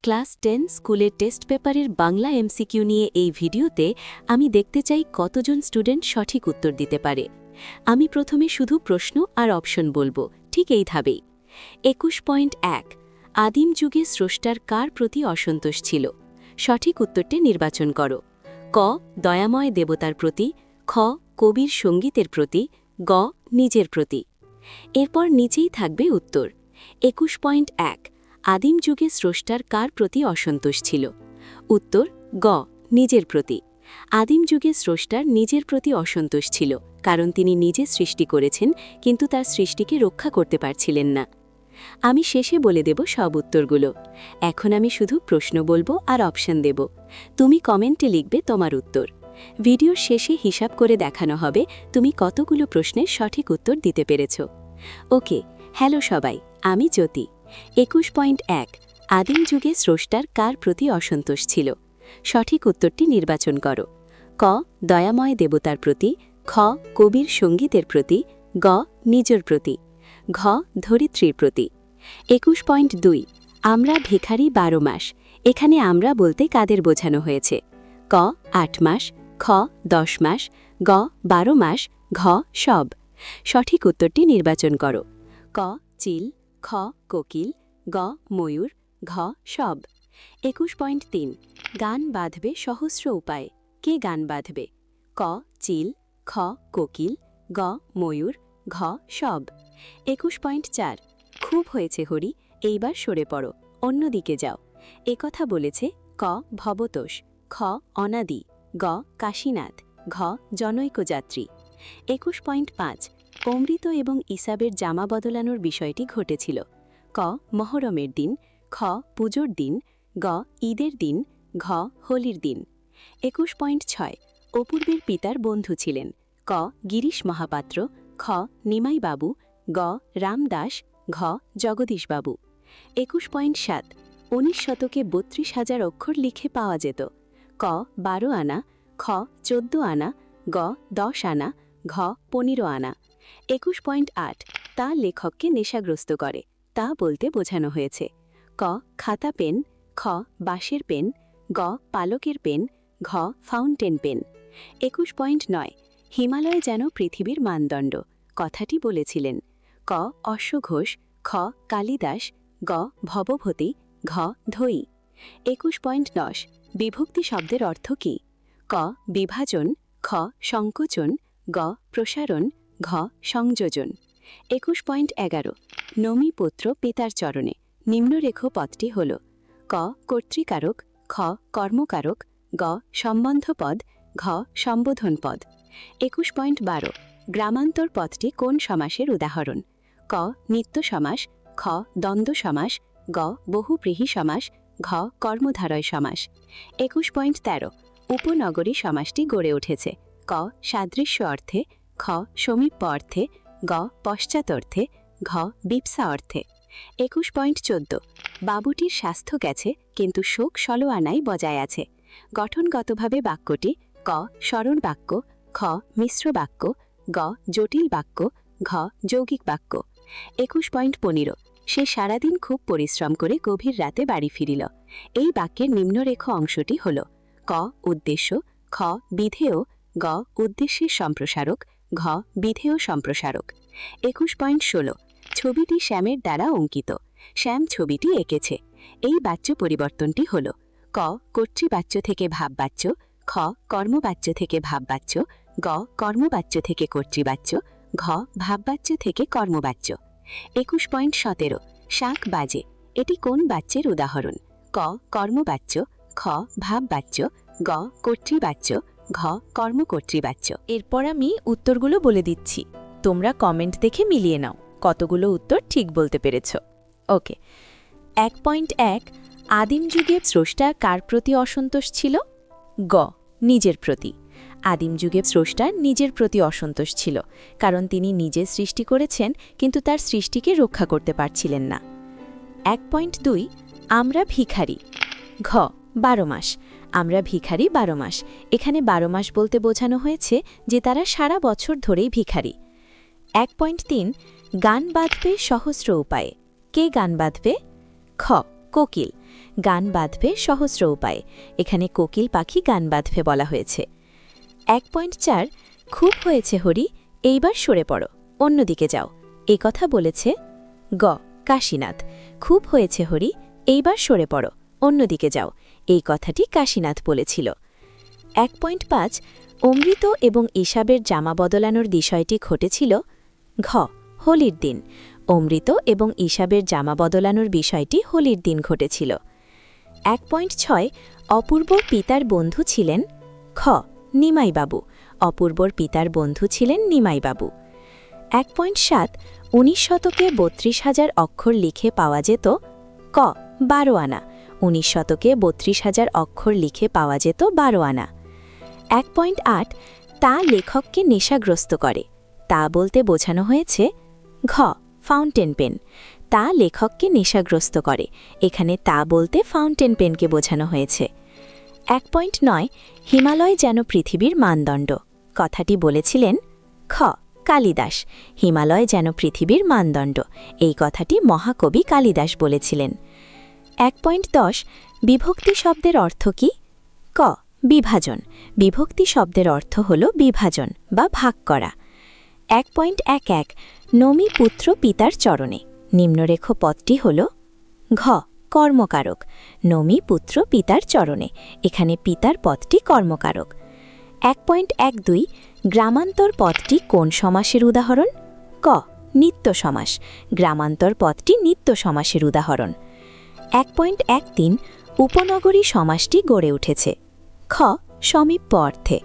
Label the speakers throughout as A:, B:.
A: Class 10 স্কুলের test পেপারের Bangla MCQ নিয়ে এই ভিডিওতে আমি দেখতে চাই কতজন স্টুডেন্ট সঠিক উত্তর দিতে পারে। আমি প্রথমে শুধু প্রশ্ন আর অপশন বলবো, ঠিক এই ধাবেই। 21.1 আদিম যুগে স্রষ্টার কার প্রতি অসন্তোষ ছিল? সঠিক উত্তরটি নির্বাচন করো। ক দয়াময় দেবতার প্রতি, খ কবির সঙ্গীতের প্রতি, গ নিজের প্রতি। এরপর নিচেই থাকবে উত্তর। 21.1 আদিম যুগে স্রষ্টার কার প্রতি অসন্তোষ ছিল? উত্তর গ নিজের প্রতি। আদিম যুগে স্রষ্টার নিজের প্রতি অসন্তোষ ছিল, কারণ তিনি নিজে সৃষ্টি করেছেন কিন্তু তার সৃষ্টিকে রক্ষা করতে পারছিলেন না। আমি শেষে বলে দেব সব উত্তরগুলো। এখন আমি শুধু প্রশ্ন বলবো আর অপশন দেব। তুমি কমেন্টে লিখবে তোমার উত্তর। ভিডিওর শেষে হিসাব করে দেখানো হবে তুমি কতগুলো প্রশ্নের সঠিক উত্তর দিতে পেরেছ। ওকে, হ্যালো সবাই, আমি জ্যোতি। 21.1 আদিম যুগে স্রষ্টার কার প্রতি অসন্তোষ ছিল? সঠিক উত্তরটি নির্বাচন করো। ক দয়াময় দেবতার প্রতি, খ কবির সঙ্গীতের প্রতি, গ নিজের প্রতি, ঘ ধরিত্রীর প্রতি। 21.2 আমরা ভিখারি 12 মাস। এখানে আমরা বলতে কাদের বোঝানো হয়েছে? ক 8 মাস, খ 10 মাস, গ 12 মাস, ঘ সব। সঠিক উত্তরটি নির্বাচন করো। ক চিল, খ কোকিল, গ ময়ূর, ঘ সব। 21.3 গান বাঁধবে সহস্র উপায়ে। কে গান বাঁধবে? ক চিল, খ কোকিল, গ ময়ূর, ঘ সব। 21.4 খুব হয়েছে হরি, এইবার সরে পড়ো, অন্যদিকে যাও। একথা বলেছে ক ভবতোষ, খ অনাদি, গ কাশীনাথ, ঘ জনৈক যাত্রী। 21.5 অমৃত এবং ইসাবের জামা বদলানোর বিষয়টি ঘটেছিল। ক মহরমের দিন, খ পুজোর দিন, গ ঈদের দিন, ঘ হোলির দিন। 21.6 অপূর্বের পিতার বন্ধু ছিলেন। ক গিরিশ মহাপাত্র, খ নিমাই বাবু, গ রামদাস, ঘ জগদীশ বাবু। 21.7 19 শতকে 32,000 অক্ষর লিখে পাওয়া যেত। ক 12 আনা, খ 14 আনা, গ 10 আনা, ঘ 15 আনা। 21.8 তা লেখককে নেশাগ্রস্ত করে, তা বলতে বোঝানো হয়েছে। ক খাতা পেন, খ বাঁশের পেন, গ পালকের পেন, ঘ ফাউন্টেন পেন। 21.9 হিমালয় যেন পৃথিবীর মানদণ্ড, কথাটি বলেছিলেন। ক অশ্বঘোষ, খ কালিদাস, গ ভবভূতি, ঘ ধৈ। 21.10 বিভক্তি শব্দের অর্থ কী? ক বিভাজন, খ সংকোচন, গ প্রসারণ, ঘ সংযোজন। 21.11 নমিপুত্র পিতার চরণে। নিম্নরেখ পদটি হল ক কর্তৃকারক, খ কর্মকারক, গ সম্বন্ধ পদ, ঘ সম্বোধন পদ। 21.12 গ্রামান্তর পদটি কোন সমাসের উদাহরণ? ক নিত্য সমাস, খ দ্বন্দ্ব সমাস, গ বহুব্রীহি সমাস, ঘ কর্মধারয় সমাস। 21.13 উপনগরী সমাসটি গড়ে উঠেছে। ক সাদৃশ্য অর্থে, খ সমীপ্য অর্থে, গ পশ্চাৎ অর্থে, ঘ বিপসা অর্থে। 21.14 বাবুটির স্বাস্থ্য গেছে কিন্তু শোক সলোয়ানাই বজায় আছে। গঠনগতভাবে বাক্যটি ক সরল বাক্য, খ মিশ্র বাক্য, গ জটিল বাক্য, ঘ যৌগিক বাক্য। 21.15 সে সারাদিন খুব পরিশ্রম করে গভীর রাতে বাড়ি ফিরিল। এই বাক্যের নিম্নরেখ অংশটি হল ক উদ্দেশ্য, খ বিধেয়, গ উদ্দেশ্যের সম্প্রসারক, ঘ বিধেয় সম্প্রসারক। 21.16 ছবিটি শ্যামের দ্বারা অঙ্কিত। শ্যাম ছবিটি এঁকেছে। এই বাচ্য পরিবর্তনটি হল ক কর্তৃবাচ্য থেকে ভাববাচ্য, খ কর্মবাচ্য থেকে ভাববাচ্য, গ কর্মবাচ্য থেকে কর্তৃবাচ্য, ঘ ভাববাচ্য থেকে কর্মবাচ্য। 21.17 শাক বাজে। এটি কোন বাচ্যের উদাহরণ? ক কর্মবাচ্য, খ ভাববাচ্য, গ কর্তৃবাচ্য, ঘ কর্মকর্তৃবাচ্য।
B: এরপর আমি উত্তরগুলো বলে দিচ্ছি, তোমরা কমেন্ট দেখে মিলিয়ে নাও কতগুলো উত্তর ঠিক বলতে পেরেছ। ওকে, 1.1 আদিম যুগে স্রষ্টা কার প্রতি অসন্তোষ ছিল? গ নিজের প্রতি। আদিম যুগে স্রষ্টার নিজের প্রতি অসন্তোষ ছিল, কারণ তিনি নিজে সৃষ্টি করেছেন কিন্তু তার সৃষ্টিকে রক্ষা করতে পারছিলেন না। 1.2 আমরা ভিখারি। ঘ 12 মাস। আমরা ভিখারি 12 মাস। এখানে 12 মাস বলতে বোঝানো হয়েছে যে তারা সারা বছর ধরেই ভিখারি। 1.3 গান বাঁধবে সহস্র উপায়ে। কে গান বাঁধবে? খ কোকিল। গান বাঁধবে সহস্র উপায়ে। এখানে কোকিল পাখি গান বাঁধবে বলা হয়েছে। 1.4 খুব হয়েছে হরি, এইবার সরে পড়ো, অন্যদিকে যাও। এই কথা বলেছে গ কাশীনাথ। খুব হয়েছে হরি, এইবার সরে পড়ো, অন্যদিকে যাও। এই কথাটি কাশীনাথ বলেছিল। 1.5 অমৃত এবং ইসাবের জামা বদলানোর বিষয়টি ঘটেছিল ঘ হোলির দিন। অমৃত এবং ইসাবের জামা বদলানোর বিষয়টি হোলির দিন ঘটেছিল। 1.6 অপূর্বর পিতার বন্ধু ছিলেন খ নিমাইবাবু। অপূর্বর পিতার বন্ধু ছিলেন নিমাইবাবু। 1.7 19 শতকে 32,000 অক্ষর লিখে পাওয়া যেত ক 12 আনা। 19 শতকে 32,000 অক্ষর লিখে পাওয়া যেত 12 আনা। 1.8 তা লেখককে নেশাগ্রস্ত করে। তা বলতে বোঝানো হয়েছে ঘ ফাউন্টেন পেন। তা লেখককে নেশাগ্রস্ত করে। এখানে তা বলতে ফাউন্টেন পেনকে বোঝানো হয়েছে। 1.9 হিমালয় যেন পৃথিবীর মানদণ্ড। কথাটি বলেছিলেন খ কালিদাস। হিমালয় যেন পৃথিবীর মানদণ্ড, এই কথাটি মহাকবি কালিদাস বলেছিলেন। 1.10 বিভক্তি শব্দের অর্থ কি? ক বিভাজন। বিভক্তি শব্দের অর্থ হল বিভাজন বা ভাগ করা। 1.11 নমি পুত্র পিতার চরণে। নিম্নরেখ পদটি হল ঘ কর্মকারক। নমি পুত্র পিতার চরণে, এখানে পিতার পদটি কর্মকারক। 1.12 গ্রামান্তর পদটি কোন সমাসের উদাহরণ? ক নিত্য সমাস। গ্রামান্তর পদটি নিত্য সমাসের উদাহরণ। 1.13 উপনগরী সমাসটি গড়ে উঠেছে। খ সমীপ্য অর্থে।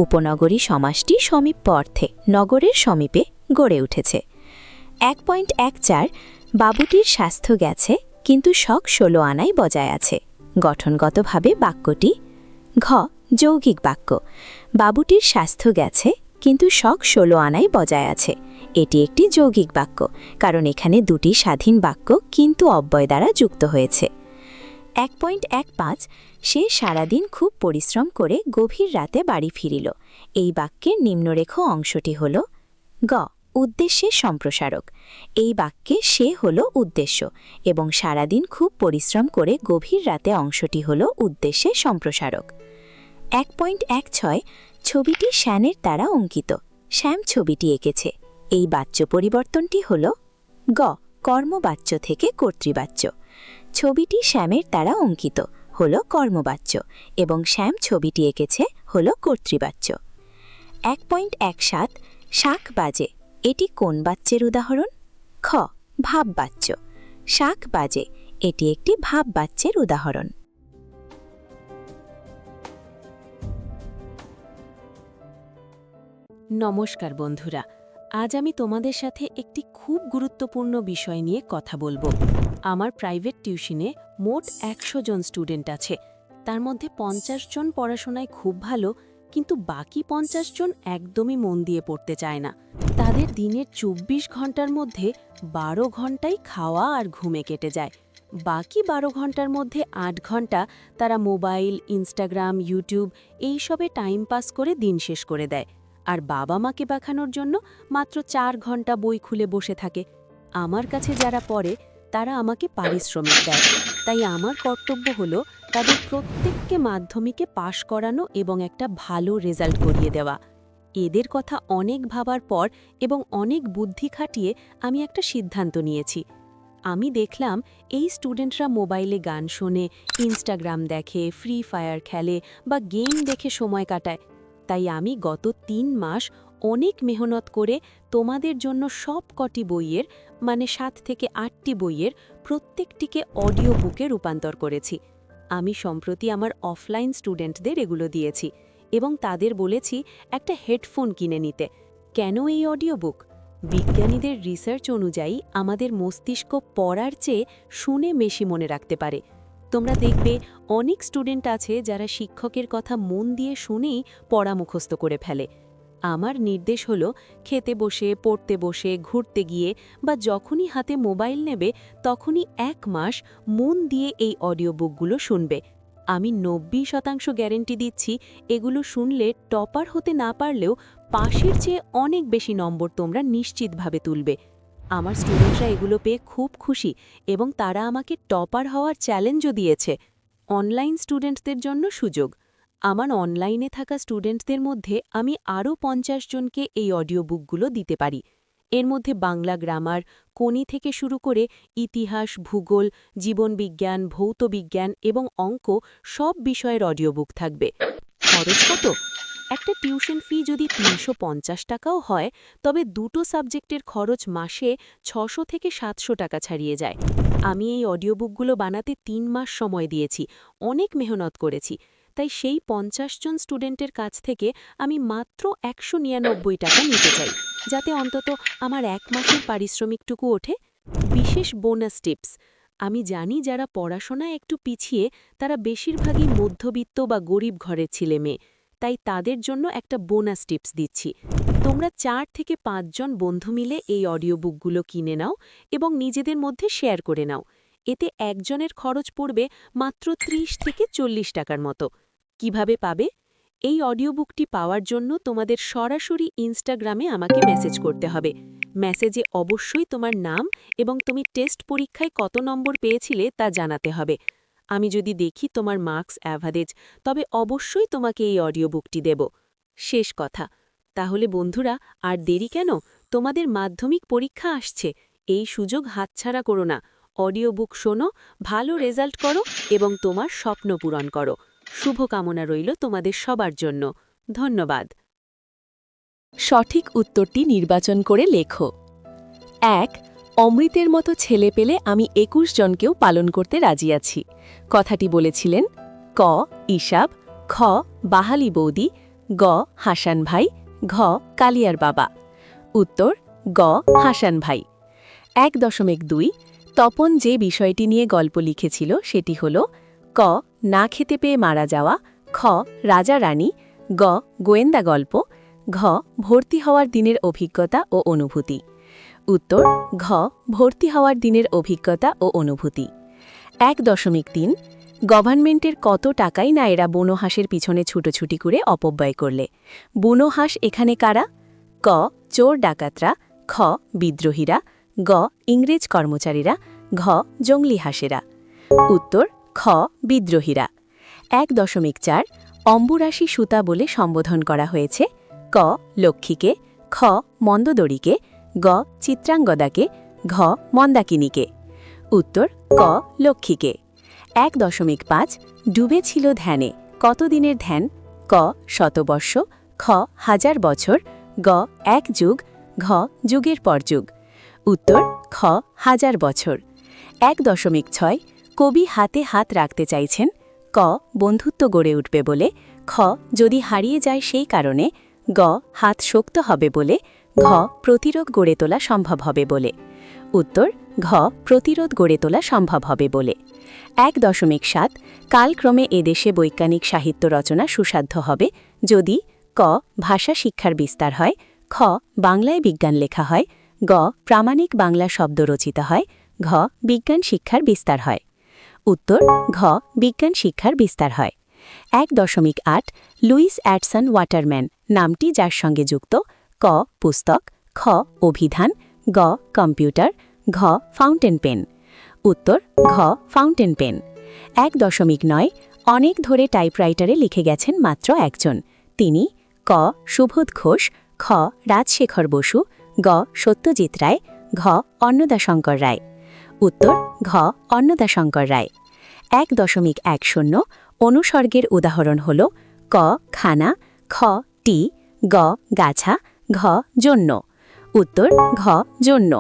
B: উপনগরী সমাসটি সমীপ্য অর্থে, নগরের সমীপে গড়ে উঠেছে। 1.14 বাবুটির স্বাস্থ্য গেছে কিন্তু শখ 16 আনাই বজায় আছে। গঠনগতভাবে বাক্যটি ঘ যৌগিক বাক্য। বাবুটির স্বাস্থ্য গেছে কিন্তু শখ 16 আনাই বজায় আছে। এটি একটি যৌগিক বাক্য, কারণ এখানে দুটি স্বাধীন বাক্য কিন্তু অব্যয় দ্বারা যুক্ত হয়েছে। 1.15 সে সারাদিন খুব পরিশ্রম করে গভীর রাতে বাড়ি ফিরিল। এই বাক্যের নিম্নরেখ অংশটি হল গ উদ্দেশ্যের সম্প্রসারক। এই বাক্যে সে হল উদ্দেশ্য এবং সারাদিন খুব পরিশ্রম করে গভীর রাতে অংশটি হল উদ্দেশ্যের সম্প্রসারক। 1.16 ছবিটি শ্যানের দ্বারা অঙ্কিত। শ্যাম ছবিটি এঁকেছে। এই বাচ্য পরিবর্তনটি হল গ কর্মবাচ্য থেকে কর্তৃবাচ্য। ছবিটি শ্যামের দ্বারা অঙ্কিত হল কর্মবাচ্য এবং শ্যাম ছবিটি এঁকেছে হল কর্তৃবাচ্য। 1.17 শাক বাজে, এটি কোন বাচ্যের উদাহরণ? খ ভাববাচ্য। শাক বাজে, এটি একটি ভাববাচ্যের উদাহরণ।
A: নমস্কার বন্ধুরা, আজ আমি তোমাদের সাথে একটি খুব গুরুত্বপূর্ণ বিষয় নিয়ে কথা বলবো। আমার প্রাইভেট টিউশনে মোট 100 জন স্টুডেন্ট আছে। তার মধ্যে 50 জন পড়াশোনায় খুব ভালো, কিন্তু বাকি 50 জন একদমই মন দিয়ে পড়তে চায় না। তাদের দিনের 24 ঘন্টার মধ্যে 12 ঘন্টাই খাওয়া আর ঘুমে কেটে যায়। বাকি 12 ঘন্টার মধ্যে 8 ঘন্টা তারা মোবাইল, ইনস্টাগ্রাম, ইউটিউব এইসবে টাইম পাস করে দিন শেষ করে দেয়। আর বাবা মাকে দেখানোর জন্য মাত্র 4 ঘন্টা বই খুলে বসে থাকে। আমার কাছে যারা পড়ে তারা আমাকে পারিশ্রমিক দেয়, তাই আমার কর্তব্য হলো তাদের প্রত্যেককে মাধ্যমিকে পাশ করানো এবং একটা ভালো রেজাল্ট করিয়ে দেওয়া। এদের কথা অনেক ভাবার পর এবং অনেক বুদ্ধি খাটিয়ে আমি একটা সিদ্ধান্ত নিয়েছি। আমি দেখলাম এই স্টুডেন্টরা মোবাইলে গান শোনে, ইনস্টাগ্রাম দেখে, ফ্রি ফায়ার খেলে বা গেম দেখে সময় কাটায়। তাই আমি গত 3 মাস অনেক মেহনত করে তোমাদের জন্য সব কটি বইয়ের মানে 7 থেকে 8টি বইয়ের প্রত্যেকটিকে অডিও বুকে রূপান্তর করেছি। আমি সম্প্রতি আমার অফলাইন স্টুডেন্টদের এগুলো দিয়েছি এবং তাদের বলেছি একটা হেডফোন কিনে নিতে। কেন এই অডিও বুক? বিজ্ঞানীদের রিসার্চ অনুযায়ী আমাদের মস্তিষ্ক পড়ার চেয়ে শুনে বেশি মনে রাখতে পারে। তোমরা দেখবে অনেক স্টুডেন্ট আছে যারা শিক্ষকের কথা মন দিয়ে শুনেই পড়া মুখস্থ করে ফেলে। আমার নির্দেশ হলো খেতে বসে, পড়তে বসে, ঘুরতে গিয়ে বা যখনই হাতে মোবাইল নেবে তখনই 1 মাস মন দিয়ে এই অডিও বুকগুলো শুনবে। আমি 90% গ্যারেন্টি দিচ্ছি এগুলো শুনলে টপার হতে না পারলেও পাশের চেয়ে অনেক বেশি নম্বর তোমরা নিশ্চিতভাবে তুলবে। আমার স্টুডেন্টরা এগুলো পেয়ে খুব খুশি এবং তারা আমাকে টপার হওয়ার চ্যালেঞ্জও দিয়েছে। অনলাইন স্টুডেন্টদের জন্য সুযোগ। আমার অনলাইনে থাকা স্টুডেন্টদের মধ্যে আমি আরও 50 জনকে এই অডিও বুকগুলো দিতে পারি। এর মধ্যে বাংলা গ্রামার, কোনি থেকে শুরু করে ইতিহাস, ভূগোল, জীবনবিজ্ঞান, ভৌতবিজ্ঞান এবং অঙ্ক সব বিষয়ের অডিও বুক থাকবে। খরচ কত? একটা টিউশন ফি যদি 350 টাকাও হয়, তবে দুটো সাবজেক্টের খরচ মাসে 600 থেকে 700 টাকা ছাড়িয়ে যায়। আমি এই অডিও বুকগুলো বানাতে 3 মাস সময় দিয়েছি, অনেক মেহনত করেছি। তাই সেই 50 জন স্টুডেন্টের কাছ থেকে আমি মাত্র 199 টাকা নিতে চাই, যাতে অন্তত আমার 1 মাসের পারিশ্রমিকটুকু ওঠে। বিশেষ বোনাস টিপস। আমি জানি যারা পড়াশোনায় একটু পিছিয়ে তারা বেশিরভাগই মধ্যবিত্ত বা গরিব ঘরের ছেলে মেয়ে, তাই তাদের জন্য একটা বোনাস টিপস দিচ্ছি। তোমরা 4 থেকে 5 জন বন্ধু মিলে এই অডিও বুকগুলো কিনে নাও এবং নিজেদের মধ্যে শেয়ার করে নাও। এতে একজনের খরচ পড়বে মাত্র 30 থেকে 40 টাকার মতো। কিভাবে পাবে? এই অডিও বুকটি পাওয়ার জন্য তোমাদের সরাসরি ইনস্টাগ্রামে আমাকে মেসেজ করতে হবে। মেসেজে অবশ্যই তোমার নাম এবং তুমি টেস্ট পরীক্ষায় কত নম্বর পেয়েছিলে তা জানাতে হবে। আমি যদি দেখি তোমার মার্কস অ্যাভারেজ, তবে অবশ্যই তোমাকে এই অডিও বুকটি দেব। শেষ কথা, তাহলে বন্ধুরা, আর দেরি কেন? তোমাদের মাধ্যমিক পরীক্ষা আসছে, এই সুযোগ হাতছাড়া করো না। অডিও বুক শোনো, ভালো রেজাল্ট করো এবং তোমার স্বপ্ন পূরণ করো। শুভকামনা রইল তোমাদের সবার জন্য। ধন্যবাদ।
B: সঠিক উত্তরটি নির্বাচন করে লেখো। 1. অমৃতের মতো ছেলে পেলে আমি 21 জনকেও পালন করতে রাজি আছি। কথাটি বলেছিলেন ক. ইসাব, খ. বাহালি বৌদি, গ. হাসান ভাই, ঘ. কালিয়ার বাবা। উত্তর গ. হাসান ভাই। 1.2. তপন যে বিষয়টি নিয়ে গল্প লিখেছিল সেটি হল ক. না খেতে পেয়ে মারা যাওয়া, খ. রাজা রানী, গ. গোয়েন্দা গল্প, ঘ. ভর্তি হওয়ার দিনের অভিজ্ঞতা ও অনুভূতি। উত্তর ঘ. ভর্তি হওয়ার দিনের অভিজ্ঞতা ও অনুভূতি। 1.3. গভর্নমেন্টের কত টাকাই না এরা বুনো হাঁসের পিছনে ছুটোছুটি করে অপব্যয় করলে? বুনো হাঁস এখানে কারা? ক. চোর ডাকাতরা, খ. বিদ্রোহীরা, গ. ইংরেজ কর্মচারীরা, ঘ. জঙ্গলি হাঁসেরা। উত্তর খ. বিদ্রোহীরা। 1.4. অম্বুরাশি সুতা বলে সম্বোধন করা হয়েছে ক. লক্ষ্মীকে, খ. মন্দোদরীকে, গ. চিত্রাঙ্গদাকে, ঘ. মন্দাকিনীকে। উত্তর ক. লক্ষ্মীকে। 1.5. ডুবে ছিল ধ্যানে, কত দিনের ধ্যান? ক. শতবর্ষ, খ. 1000 বছর, গ. 1 যুগ, ঘ. যুগের পর যুগ। উত্তর খ. 1000 বছর। 1.6. কবি হাতে হাত রাখতে চাইছেন ক. বন্ধুত্ব গড়ে উঠবে বলে, খ. যদি হারিয়ে যায় সেই কারণে, গ. হাত শক্ত হবে বলে, ঘ. প্রতিরোধ গড়ে তোলা সম্ভব হবে বলে। উত্তর ঘ. প্রতিরোধ গড়ে তোলা সম্ভব হবে বলে। 1.7. কালক্রমে এদেশে বৈজ্ঞানিক সাহিত্য রচনা সুসাধ্য হবে যদি ক. ভাষা শিক্ষার বিস্তার হয়, খ. বাংলায় বিজ্ঞান লেখা হয়, গ. প্রামাণিক বাংলা শব্দ রচিত হয়, ঘ. বিজ্ঞান শিক্ষার বিস্তার হয়। উত্তর ঘ. বিজ্ঞান শিক্ষার বিস্তার হয়। 1.8. লুইস অ্যাডসন ওয়াটারম্যান নামটি যার সঙ্গে যুক্ত ক. পুস্তক, খ. অভিধান, গ. কম্পিউটার, ঘ. Fountain pen. উত্তর ঘ. Fountain pen. 1.9. অনেক ধরে টাইপরাইটারে লিখে গেছেন মাত্র একজন, তিনি ক. সুবোধ ঘোষ, খ. রাজশেখর বসু, গ. সত্যজিৎ রায়, ঘ. অন্নদাশঙ্কর রায়। উত্তর ঘ. অন্নদাশঙ্কর রায়। 1.10. অনুসর্গের উদাহরণ হল ক. খানা, খ. টি, গ. গাছা, ঘ. জন্য। উত্তর ঘ. জন্য।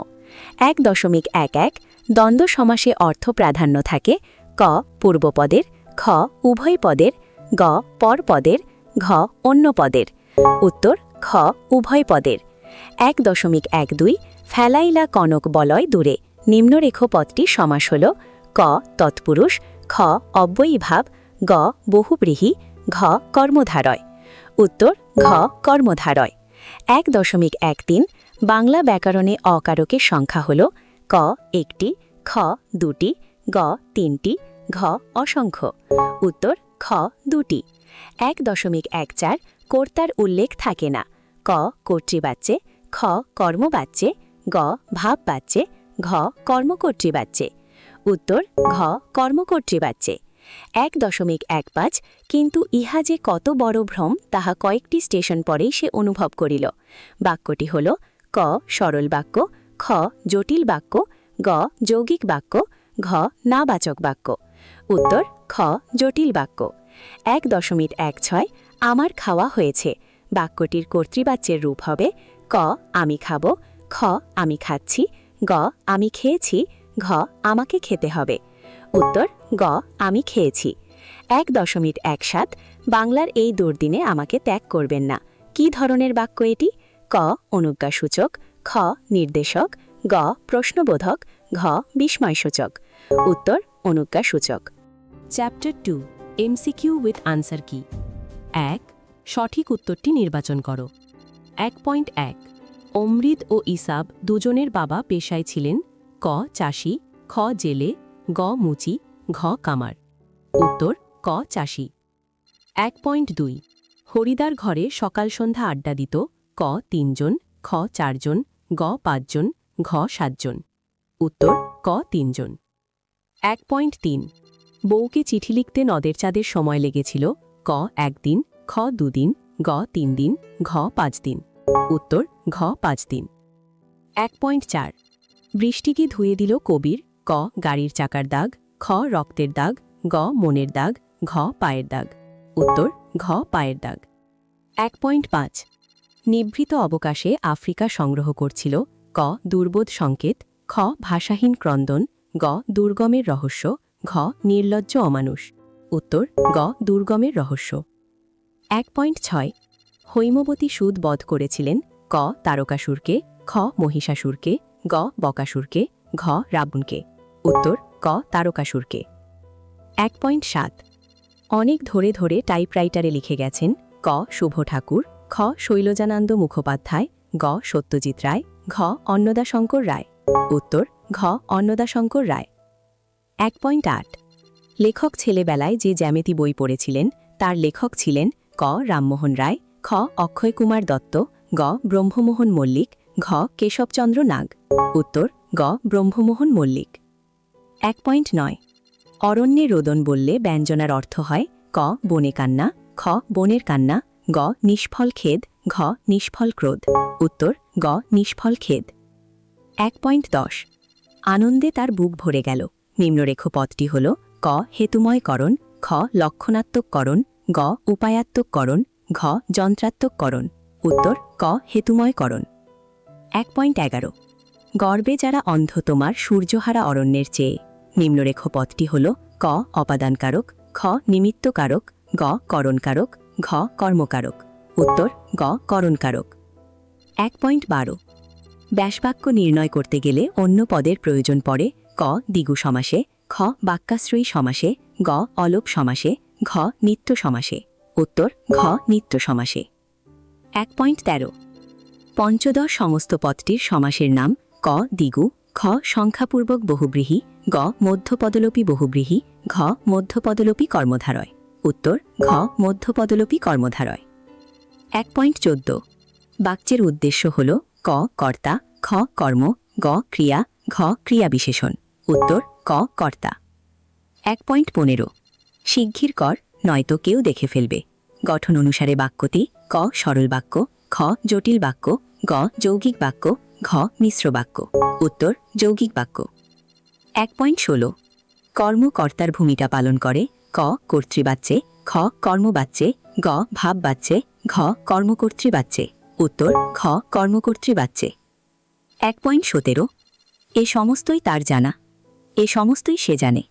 B: 1.11. দ্বন্দ্ব সমাসে অর্থ প্রাধান্য থাকে ক. পূর্বপদের, খ. উভয় পদের, গ. পরপদের, ঘ. অন্য পদের। উত্তর খ. উভয় পদের। 1.12. ফেলাইলা কনক বলয় দূরে নিম্নরেখ পদটির সমাস হল ক. তৎপুরুষ, খ. অব্যয়ীভাব, গ. বহুব্রীহি, ঘ. কর্মধারয়। উত্তর ঘ. কর্মধারয়। 1.13. বাংলা ব্যাকরণে অকারকের সংখ্যা হল ক. একটি, খ. দুটি, গ. তিনটি, ঘ. অসংখ্য। উত্তর খ. দুটি। 1.14. কর্তার উল্লেখ থাকে না ক. কর্তৃবাচ্যে, খ. কর্মবাচ্যে,
A: গ ভাব বাচ্চে, ঘ কর্মকর্তৃবাচ্যে। উত্তর ঘ কর্মকর্তৃবাচ্যে। 1.15 কিন্তু ইহা যে কত বড় ভ্রম তাহা কয়েকটি স্টেশন পরেই সে অনুভব করিল। বাক্যটি হল ক সরল বাক্য, খ জটিল বাক্য, গ যৌগিক বাক্য, ঘ নাবাচক বাক্য। উত্তর খ জটিল বাক্য। 1.16 আমার খাওয়া হয়েছে বাক্যটির কর্তৃবাচ্যের রূপ হবে ক আমি খাবো, খ আমি খাচ্ছি, গ আমি খেয়েছি, ঘ আমাকে খেতে হবে। উত্তর গ আমি খেয়েছি। 1.17 বাংলার এই দুর্দিনে আমাকে ত্যাগ করবেন না কি ধরনের বাক্য এটি? ক অনুজ্ঞাসূচক, খ নির্দেশক, গ প্রশ্নবোধক, ঘ বিস্ময়সূচক। উত্তর অনুজ্ঞাসূচক।
C: চ্যাপ্টার 2 এমসিকিউ উইথ আনসার কি। 1 সঠিক উত্তরটি নির্বাচন করো। 1.1 অমৃত ও ইসাব দুজনের বাবা পেশায় ছিলেন ক চাষি, খ জেলে, গ মুচি, ঘ কামার। উত্তর ক চাষি। 1.2 হরিদার ঘরে সকাল সন্ধ্যা আড্ডা দিত ক 3 জন, খ 4 জন, গ 5 জন, ঘ 7 জন। উত্তর ক 3 জন। 1.3 বউকে চিঠি লিখতে নদের চাঁদের সময় লেগেছিল ক 1 দিন, খ 2 দিন, গ 3 দিন, ঘ 5 দিন। উত্তর ঘ 5 দিন। 1.4 বৃষ্টিকে ধুয়ে দিল কবির ক গাড়ির চাকার দাগ, খ রক্তের দাগ, গ মনের দাগ, ঘ পায়ের দাগ। উত্তর ঘ পায়ের দাগ। 1.5 নিভৃত অবকাশে আফ্রিকা সংগ্রহ করছিল ক দুর্বোধ সংকেত, খ ভাষাহীন ক্রন্দন, গ দুর্গমের রহস্য, ঘ নির্লজ্জ অমানুষ। উত্তর গ দুর্গমের রহস্য। 1.6 হৈমবতী সুদ বধ করেছিলেন ক তারকাসুরকে, খ মহিষাসুরকে, গ বকাসুরকে, ঘ রাবণকে। উত্তর ক তারকাসুরকে। 1.7 অনেক ধরে ধরে টাইপরাইটারে লিখে গেছেন ক শুভ ঠাকুর, খ শৈলজানন্দ মুখোপাধ্যায়, গ সত্যজিৎ রায়, ঘ অন্নদাশঙ্কর রায়। উত্তর ঘ অন্নদাশঙ্কর রায়। 1.8 লেখক ছেলেবেলায় যে জ্যামিতি বই পড়েছিলেন তার লেখক ছিলেন ক রামমোহন রায়, খ অক্ষয় কুমার দত্ত, গ ব্রহ্মমোহন মল্লিক, ঘ কেশবচন্দ্র নাগ। উত্তর গ ব্রহ্মমোহন মল্লিক। 1.9 অরণ্যে রোদন বললে ব্যঞ্জনার অর্থ হয় ক বনে কান্না, খ বনের কান্না, গ নিষ্ফল খেদ, ঘ নিষ্ফল ক্রোধ। উত্তর গ নিষ্ফল খেদ। 1.10 আনন্দে তার বুক ভরে গেল নিম্নরেখ পদটি হল ক হেতুময়করণ, খ লক্ষণাত্মককরণ, গ উপায়াত্মককরণ, ঘ যন্ত্রাত্মককরণ। উত্তর ক হেতুময়করণ। 1.11 গর্বে যারা অন্ধ তোমার সূর্যহারা অরণ্যের চেয়ে নিম্নরেখ পদটি হল ক অপাদানকারক, খ নিমিত্তকারক, গ করণকারক, ঘ কর্মকারক। উত্তর গ করণকারক। 1.12 ব্যাসবাক্য নির্ণয় করতে গেলে অন্য পদের প্রয়োজন পড়ে ক দ্বিগু সমাসে, খ বাক্যাশ্রয়ী সমাসে, গ অলোপ সমাসে, ঘ নিত্য সমাসে। উত্তর ঘ নিত্য সমাসে। 1.13 পঞ্চদশ সমস্ত পদটির সমাসের নাম ক দ্বিগু, খ সংখ্যাপূর্বক বহুব্রীহি, গ মধ্যপদলোপী বহুব্রীহি, ঘ মধ্যপদলোপী কর্মধারয়। উত্তর ঘ মধ্যপদলোপী কর্মধারয়। 1.14 বাক্যের উদ্দেশ্য হল ক কর্তা, খ কর্ম, গ ক্রিয়া, ঘ ক্রিয়া বিশেষণ। উত্তর ক কর্তা। 1.15 শিগগির কর নয়তো কেউ দেখে ফেলবে গঠন অনুসারে বাক্যটি ক সরল বাক্য, খ জটিল বাক্য, গ যৌগিক বাক্য, ঘ মিশ্র বাক্য। উত্তর যৌগিক বাক্য। 1.16 কর্মকর্তার ভূমিকা পালন করে ক কর্তৃবাচ্যে, খ কর্মবাচ্যে, গ ভাববাচ্যে, ঘ কর্মকর্তৃবাচ্যে। উত্তর খ কর্মকর্তৃবাচ্যে। 1.17 এ সমস্তই তার জানা, এ সমস্তই সে জানে।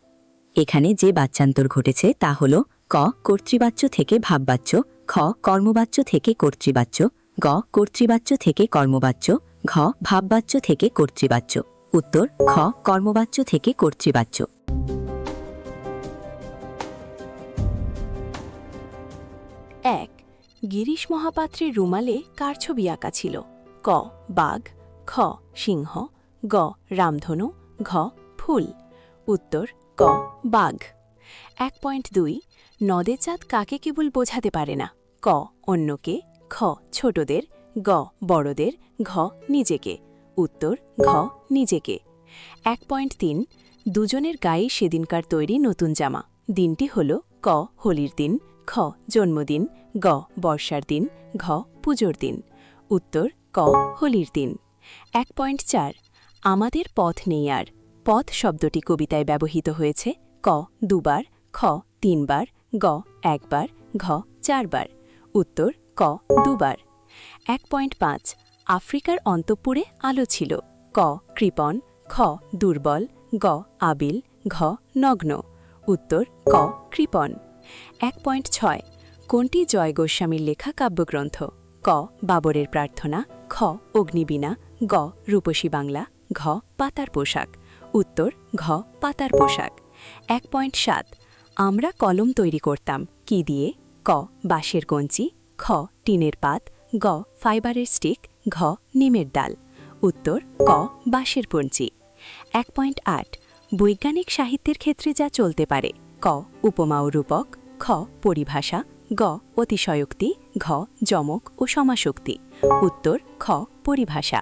C: এখানে যে বাচ্যান্তর ঘটেছে তা হল ক কর্তৃবাচ্য থেকে ভাববাচ্য, খ কর্মবাচ্য থেকে কর্তৃবাচ্য, গ কর্তৃবাচ্য থেকে কর্মবাচ্য, ঘ ভাববাচ্য থেকে কর্তৃবাচ্য। উত্তর খ কর্মবাচ্য থেকে কর্তৃবাচ্য।
B: 1 গিরিশ মহাপাত্রের রুমালে কার ছবি আঁকা ছিল ক বাঘ, খ সিংহ, গ রামধনু, ঘ ফুল। উত্তর ক বাঘ। 1.2 নদের চাঁদ কাকে কেবল বোঝাতে পারে না ক অন্যকে, খ ছোটদের, গ বড়দের, ঘ নিজেকে। উত্তর ঘ নিজেকে। 1.3 দুজনের গায়ে সেদিনকার তৈরি নতুন জামা। দিনটি হল ক হোলির দিন, খ জন্মদিন, গ বর্ষার দিন, ঘ পুজোর দিন। উত্তর ক হোলির দিন। 1.4 আমাদের পথ নেই আর। পথ শব্দটি কবিতায় ব্যবহৃত হয়েছে ক দুবার, খ তিনবার, গ একবার, ঘ চারবার। উত্তর ক দুবার। 1.5 আফ্রিকার অন্তঃপুরে আলো ছিল। ক কৃপণ, খ দুর্বল, গ আবিল, ঘ নগ্ন। উত্তর ক কৃপণ। 1.6 কোনটি জয় গোস্বামীর লেখা কাব্যগ্রন্থ? ক বাবরের প্রার্থনা, খ অগ্নিবীণা, গ রূপসী বাংলা, ঘ পাতার পোশাক। উত্তর ঘ পাতার পোশাক। 1.7 আমরা কলম তৈরি করতাম কি দিয়ে? ক বাঁশের কঞ্চি, খ টিনের পাত, গ ফাইবারের স্টিক, ঘ নিমের ডাল। উত্তর ক বাঁশের কঞ্চি। 1.8 বৈজ্ঞানিক সাহিত্যের ক্ষেত্রে যা চলতে পারে। ক উপমা ও রূপক, খ পরিভাষা, গ অতিশয়োক্তি, ঘ যমক ও সমাসোক্তি। উত্তর খ পরিভাষা।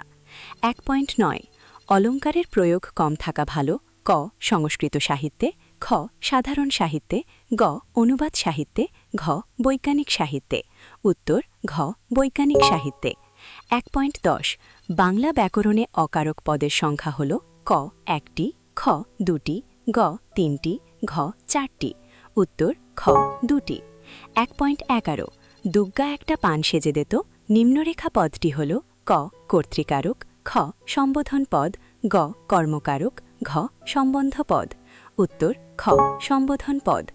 B: 1.9 অলঙ্কারের প্রয়োগ কম থাকা ভালো। ক সংস্কৃত সাহিত্যে, খ সাধারণ সাহিত্যে, গ অনুবাদ সাহিত্যে, ঘ বৈজ্ঞানিক সাহিত্যে। উত্তর ঘ বৈজ্ঞানিক সাহিত্যে। 1.10 বাংলা ব্যাকরণে অকারক পদের সংখ্যা হল ক একটি, খ দুটি, গ তিনটি, ঘ চারটি। উত্তর খ দুটি। 1.11 দুগ্গা একটা পান সেজে দিত। নিম্নরেখা পদটি হল ক কর্তৃকারক, খ সম্বোধন পদ, গ কর্মকারক, ঘ সম্বন্ধ পদ। উত্তর খ সম্বোধন পদ।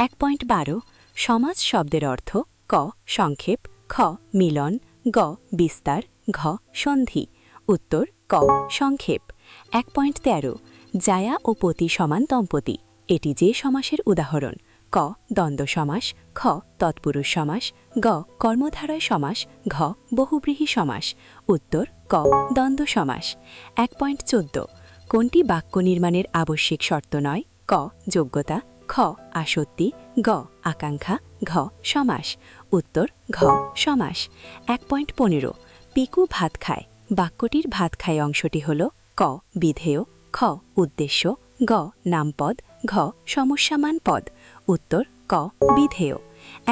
B: 1.12 সমাজ শব্দের অর্থ ক সংক্ষেপ, খ মিলন, গ বিস্তার, ঘ সন্ধি। উত্তর ক সংক্ষেপ। 1.13 জায়া ও পতি সমান দম্পতি। এটি যে সমাসের উদাহরণ? ক দ্বন্দ্ব সমাস, খ তৎপুরুষ সমাস, গ কর্মধারয় সমাস, ঘ বহুব্রীহি সমাস। উত্তর ক দ্বন্দ্ব সমাস। 1.14 কোনটি বাক্য নির্মাণের আবশ্যিক শর্ত নয়? ক যোগ্যতা, খ আসক্তি, গ আকাঙ্ক্ষা, ঘ সমাস। উত্তর ঘ সমাস। 1.15 পিকু ভাত খায়। বাক্যটির ভাত খায় অংশটি হল ক বিধেয়, খ উদ্দেশ্য, গ নামপদ, ঘ সমস্যামান পদ। উত্তর ক বিধেয়।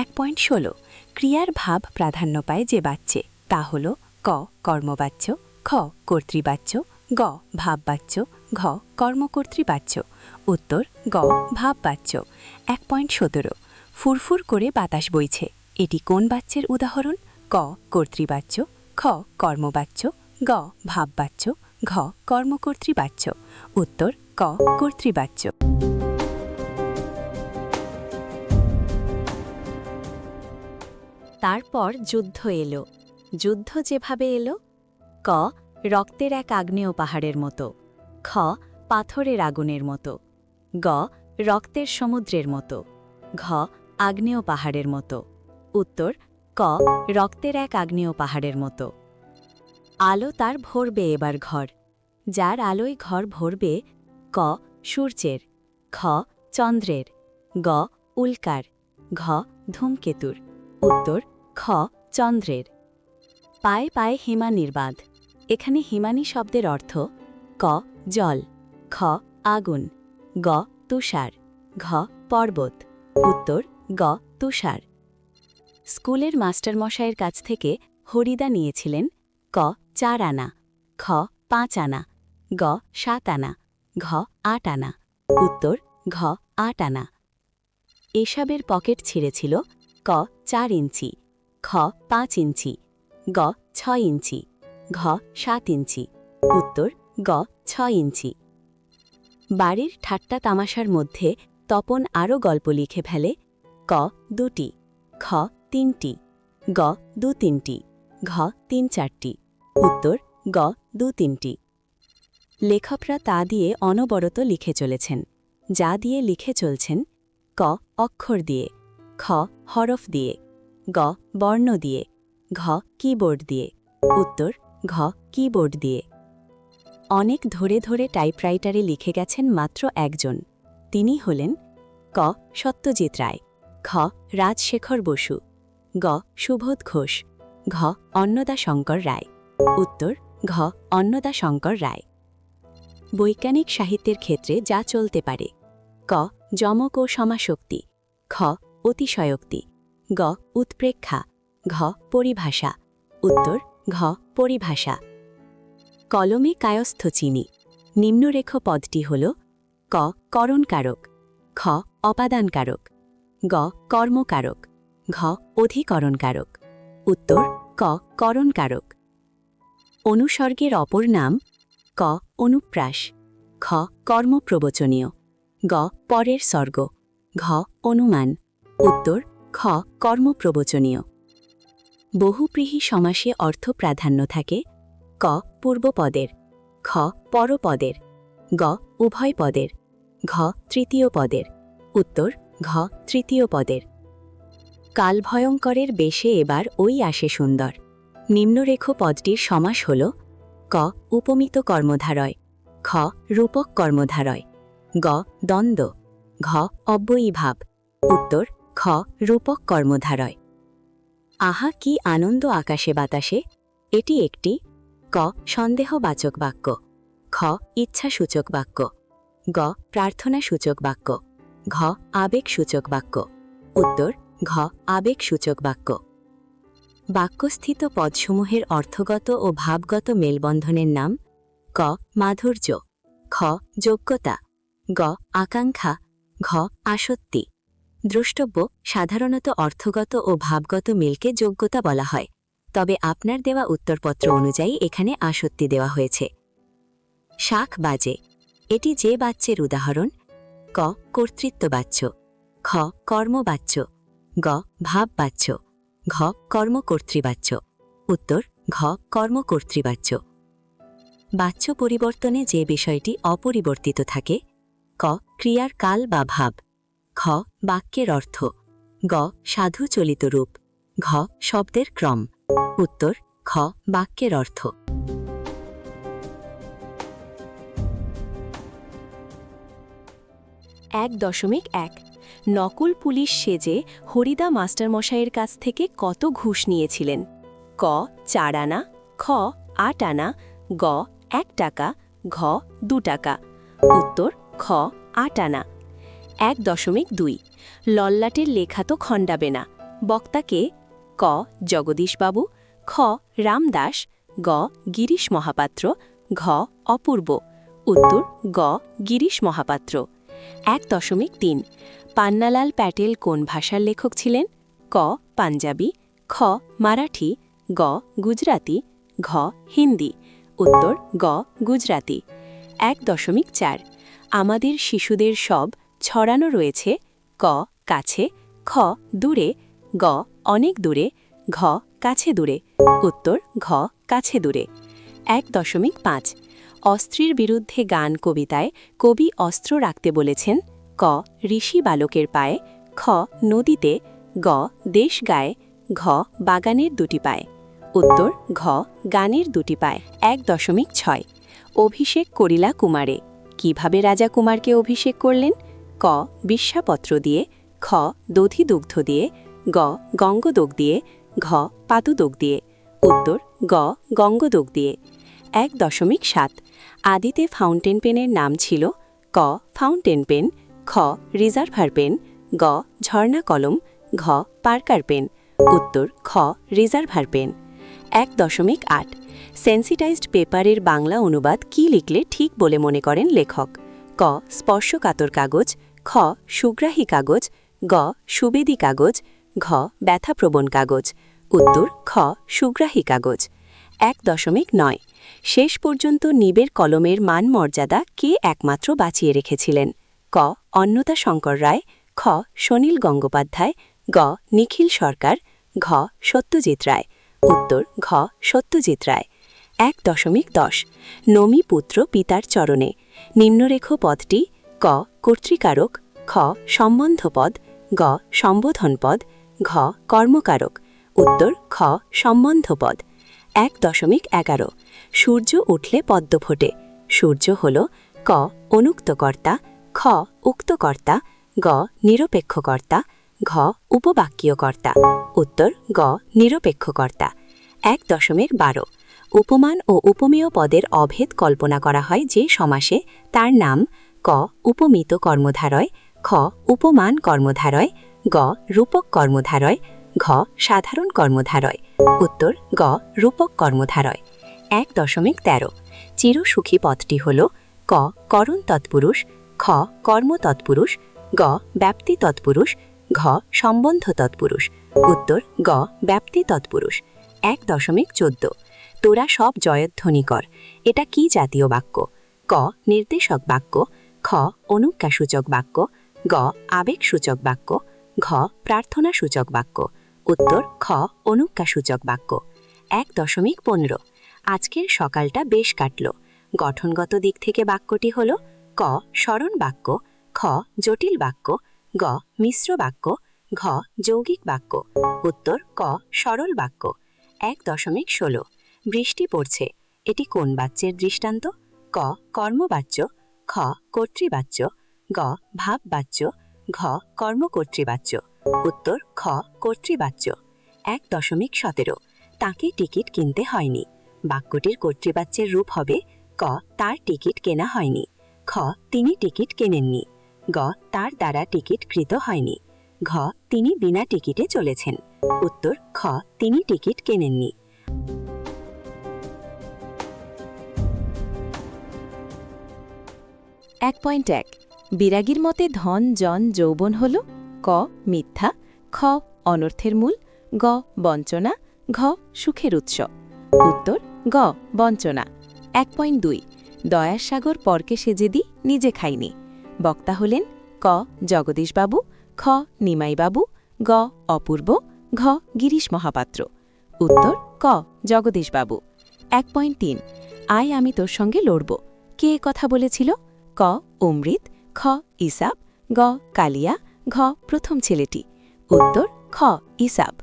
B: 1.16 ক্রিয়ার ভাব প্রাধান্য পায় যে বাচ্যে, তা হল ক কর্মবাচ্য, খ কর্তৃবাচ্য, গ ভাববাচ্য, ঘ কর্মকর্তৃবাচ্য। উত্তর গ ভাববাচ্য। 1.17 ফুরফুর করে বাতাস বইছে। এটি কোন বাচ্যের উদাহরণ? ক কর্তৃবাচ্য, খ কর্মবাচ্য, গ ভাববাচ্য, ঘ কর্মকর্তৃবাচ্য। উত্তর ক কর্তৃবাচ্য।
A: তারপর যুদ্ধ এলো। যুদ্ধ যেভাবে এলো: ক রক্তের এক আগ্নেয় পাহাড়ের মতো, খ পাথরের আগুনের মতো, গ রক্তের সমুদ্রের মতো, ঘ আগ্নেয় পাহাড়ের মতো। উত্তর ক রক্তের এক আগ্নেয় পাহাড়ের মতো। আলো তার ভরবে এবার ঘর। যার আলোয় ঘর ভরবে: ক সূর্যের, খ চন্দ্রের, গ উল্কার, ঘ ধূমকেতুর। উত্তর খ চন্দ্রের। পায়ে পায়ে হিমা নির্বাধ। এখানে হিমানি শব্দের অর্থ ক জল, খ আগুন, গ তুষার, ঘ পর্বত। উত্তর গ তুষার। স্কুলের মাস্টারমশাইয়ের কাছ থেকে হরিদা নিয়েছিলেন: ক 4 আনা, খ 5 আনা, গ 7 আনা, ঘ 8 আনা। উত্তর ঘ 8 আনা। এসবের পকেট ছিঁড়েছিল: ক 4 ইঞ্চি, খ 5 ইঞ্চি, গ 6 ইঞ্চি, ঘ 7 ইঞ্চি। উত্তর গ 6 ইঞ্চি। বাড়ির ঠাট্টা তামাশার মধ্যে তপন আরও গল্প লিখে ফেলে: ক 2টি, খ 3টি, গ 2-3টি, ঘ 3-4টি। উত্তর গ 2-3টি। লেখকরা তা দিয়ে অনবরত লিখে চলেছেন। যা দিয়ে লিখে চলছেন: ক অক্ষর দিয়ে, খ হরফ দিয়ে, গ বর্ণ দিয়ে, ঘ কিবোর্ড দিয়ে। উত্তর ঘ কিবোর্ড দিয়ে। অনেক ধরে ধরে টাইপরাইটারে লিখে গেছেন মাত্র একজন। তিনি হলেন: ক সত্যজিৎ রায়, খ রাজশেখর বসু, গ সুবোধ ঘোষ, ঘ অন্নদাশঙ্কর রায়। উত্তর ঘ অন্নদাশঙ্কর রায়। বৈজ্ঞানিক সাহিত্যের ক্ষেত্রে যা চলতে পারে: ক যমক ও সমাশক্তি, খ অতিশয়োক্তি, গ উৎপ্রেক্ষা, ঘ পরিভাষা। উত্তর ঘ পরিভাষা। কলমে কায়স্থ চিনি। নিম্নরেখ পদটি হল: ক করণকারক, খ অপাদানকারক, গ কর্মকারক, ঘ অধিকরণকারক। উত্তর ক করণকারক। অনুসর্গের অপর নাম: ক অনুপ্রাস, খ কর্মপ্রবচনীয়, গ পরের সর্গ, ঘ অনুমান। উত্তর খ কর্মপ্রবচনীয়। বহুব্রীহি সমাসে অর্থ প্রাধান্য থাকে: ক পূর্বপদের, খ পরপদের, গ উভয় পদের, ঘ তৃতীয় পদের। উত্তর ঘ তৃতীয় পদের। কালভয়ঙ্করের বেশে এবার ওই আসে সুন্দর। নিম্নরেখ পদটির সমাস হল: ক উপমিত কর্মধারয়, খ রূপক কর্মধারয়, গ দ্বন্দ্ব, ঘ অব্যয়ীভাব। উত্তর খ রূপক কর্মধারয়। আহা কি আনন্দ আকাশে বাতাসে, এটি একটি: ক সন্দেহবাচক বাক্য, খ ইচ্ছাসূচক বাক্য, গ প্রার্থনাসূচক বাক্য, ঘ আবেগসূচক বাক্য। উত্তর ঘ আবেগসূচক বাক্য। বাক্যস্থিত পদসমূহের অর্থগত ও ভাবগত মেলবন্ধনের নাম: ক মাধুর্য, খ যোগ্যতা, গ আকাঙ্ক্ষা, ঘ আসক্তি। দ্রষ্টব্য: সাধারণত অর্থগত ও ভাবগত মিলকে যোগ্যতা বলা হয়, তবে আপনার দেওয়া উত্তরপত্র অনুযায়ী এখানে আসক্তি দেওয়া হয়েছে। শাখ বাজে। এটি যে বাচ্যের উদাহরণ: ক কর্তৃত্ববাচ্য, খ কর্মবাচ্য, গ ভাববাচ্য, ঘ কর্মকর্তৃবাচ্য। উত্তর ঘ কর্মকর্তৃবাচ্য। বাচ্য পরিবর্তনে যে বিষয়টি অপরিবর্তিত থাকে: ক ক্রিয়ার কাল বা ভাব, খ বাক্যের অর্থ, গ সাধু চলিত রূপ, ঘ শব্দের ক্রম। উত্তর খ বাক্যের অর্থ।
C: 1.1 নকল পুলিশ সেজে হরিদা মাস্টারমশাইয়ের কাছ থেকে কত ঘুষ নিয়েছিলেন? ক 4 আনা, খ 8 আনা, গ 1 টাকা, ঘ 2 টাকা। উত্তর খ 8 আনা। 1.2 লল্লাটের লেখা তো খণ্ডাবে না, বক্তাকে: ক জগদীশবাবু, খ রামদাস, গ গিরিশ মহাপাত্র, ঘ অপূর্ব। উত্তর গ গিরিশ মহাপাত্র। 1.3 পান্নালাল প্যাটেল কোন ভাষার লেখক ছিলেন? ক পাঞ্জাবি, খ মারাঠি, গ গুজরাতি, ঘ হিন্দি। উত্তর গ গুজরাতি। 1.4 আমাদের শিশুদের সব ছড়ানো রয়েছে: ক কাছে, খ দূরে, গ অনেক দূরে, ঘ কাছে দূরে। উত্তর ঘ কাছে দূরে। 1.5 অস্ত্রের বিরুদ্ধে গান কবিতায় কবি অস্ত্র রাখতে বলেছেন: ক ঋষি বালকের পায়ে, খ নদীতে, গ দেশ গায়ে, ঘ বাগানের 2টি পায়ে। উত্তর ঘ গানের 2টি পায়ে। 1.6 অভিষেক করিলা কুমারে। কিভাবে রাজা কুমারকে অভিষেক করলেন? ক বিশ্বাপত্র দিয়ে, খ দধিদুগ্ধ দিয়ে, গ গঙ্গদোগ দিয়ে, ঘ পাতুদোগ দিয়ে। উত্তর গ গঙ্গদোগ দিয়ে। 1.7 আদিতে ফাউন্টেন পেনের নাম ছিল: ক ফাউন্টেন পেন, খ রিজার্ভার পেন, গ ঝর্ণা কলম, ঘ পার্কার পেন। উত্তর খ রিজার্ভার পেন। 1.8 সেন্সিটাইজড পেপারের বাংলা অনুবাদ কি লিখলে ঠিক বলে মনে করেন লেখক? ক স্পর্শকাতর কাগজ, খ সুগ্রাহী কাগজ, গ সুবেদী কাগজ, ঘ ব্যথাপ্রবণ কাগজ। উত্তর খ সুগ্রাহী কাগজ। 1.9 শেষ পর্যন্ত নিবের কলমের মান মর্যাদা কে একমাত্র বাঁচিয়ে রেখেছিলেন? ক অন্নদাশঙ্কর রায়, খ সনীল গঙ্গোপাধ্যায়, গ নিখিল সরকার, ঘ সত্যজিৎ রায়। উত্তর ঘ সত্যজিৎ রায়। 1.10 নমি পুত্র পিতার চরণে। নিম্নরেখ পদটি: ক কর্তৃকারক, খ সম্বন্ধপদ, গ সম্বোধন পদ, ঘ কর্মকারক। উত্তর খ সম্বন্ধপদ। 1.11 সূর্য উঠলে পদ্ম ফোটে। সূর্য হল: ক অনুক্তকর্তা, খ উক্তকর্তা, গ নিরপেক্ষকর্তা, ঘ উপবাক্যীয়কর্তা। উত্তর গ নিরপেক্ষকর্তা। 1.12
A: উপমান ও উপমেয় পদের অভেদ কল্পনা করা হয় যে সমাসে তার নাম ক উপমিত কর্মধারয়, খ উপমান কর্মধারয়, গ রূপক কর্মধারয়, ঘ সাধারণ কর্মধারয়। উত্তর গ রূপক কর্মধারয়। ১.১৩ চিরসুখী পদটি হল ক করণ তৎপুরুষ, খ কর্ম তৎপুরুষ, গ ব্যাপ্তি তৎপুরুষ, ঘ সম্বন্ধ তৎপুরুষ। উত্তর গ ব্যাপ্তি তৎপুরুষ। ১.১৪ তোরা সব জয়ধ্বনি কর। এটা কি জাতীয় বাক্য? ক নির্দেশক বাক্য, খ অনুজ্ঞাসূচক বাক্য, গ আবেগসূচক বাক্য, ঘ প্রার্থনাসূচক বাক্য। উত্তর খ অনুজ্ঞাসূচক বাক্য। ১.১৫ আজকের সকালটা বেশ কাটল। গঠনগত দিক থেকে বাক্যটি হল ক স্মরণ বাক্য, খ জটিল বাক্য, গ মিশ্র বাক্য, ঘ যৌগিক বাক্য। উত্তর ক সরল বাক্য। ১.১৬ বৃষ্টি পড়ছে। এটি কোন বাচ্যের দৃষ্টান্ত? ক কর্মবাচ্য, খ কর্তৃবাচ্য, গ ভাববাচ্য, ঘ কর্মকর্তৃবাচ্য। উত্তর খ কর্তৃবাচ্য। ১.১৭ তাকে টিকিট কিনতে হয়নি। বাক্যটির কর্তৃবাচ্যের রূপ হবে ক তার টিকিট কেনা হয়নি, খ তিনি টিকিট কেনেননি, গ তার দ্বারা টিকিট কৃত হয়নি, ঘ তিনি বিনা টিকিটে চলেছেন। উত্তর খ তিনি টিকিট কেনেননি।
B: ১.১ বিরাগীর মতে ধন জন যৌবন হল ক মিথ্যা, খ অনর্থের মূল, গ বঞ্চনা, ঘ সুখের উৎস। উত্তর গ বঞ্চনা। ১.২ দয়ার সাগর পরকে সেজে দি নিজে খাইনি। বক্তা হলেন ক জগদীশবাবু, খ নিমাইবাবু, গ অপূর্ব, ঘ গিরিশ মহাপাত্র। উত্তর ক জগদীশবাবু। ১.৩ আয় আমি তোর সঙ্গে লড়ব। কে কথা বলেছিল? ক অমৃত, খ ইসাব, গ কালিয়া, ঘ প্রথম ছেলেটি। উত্তর খ ইসাব।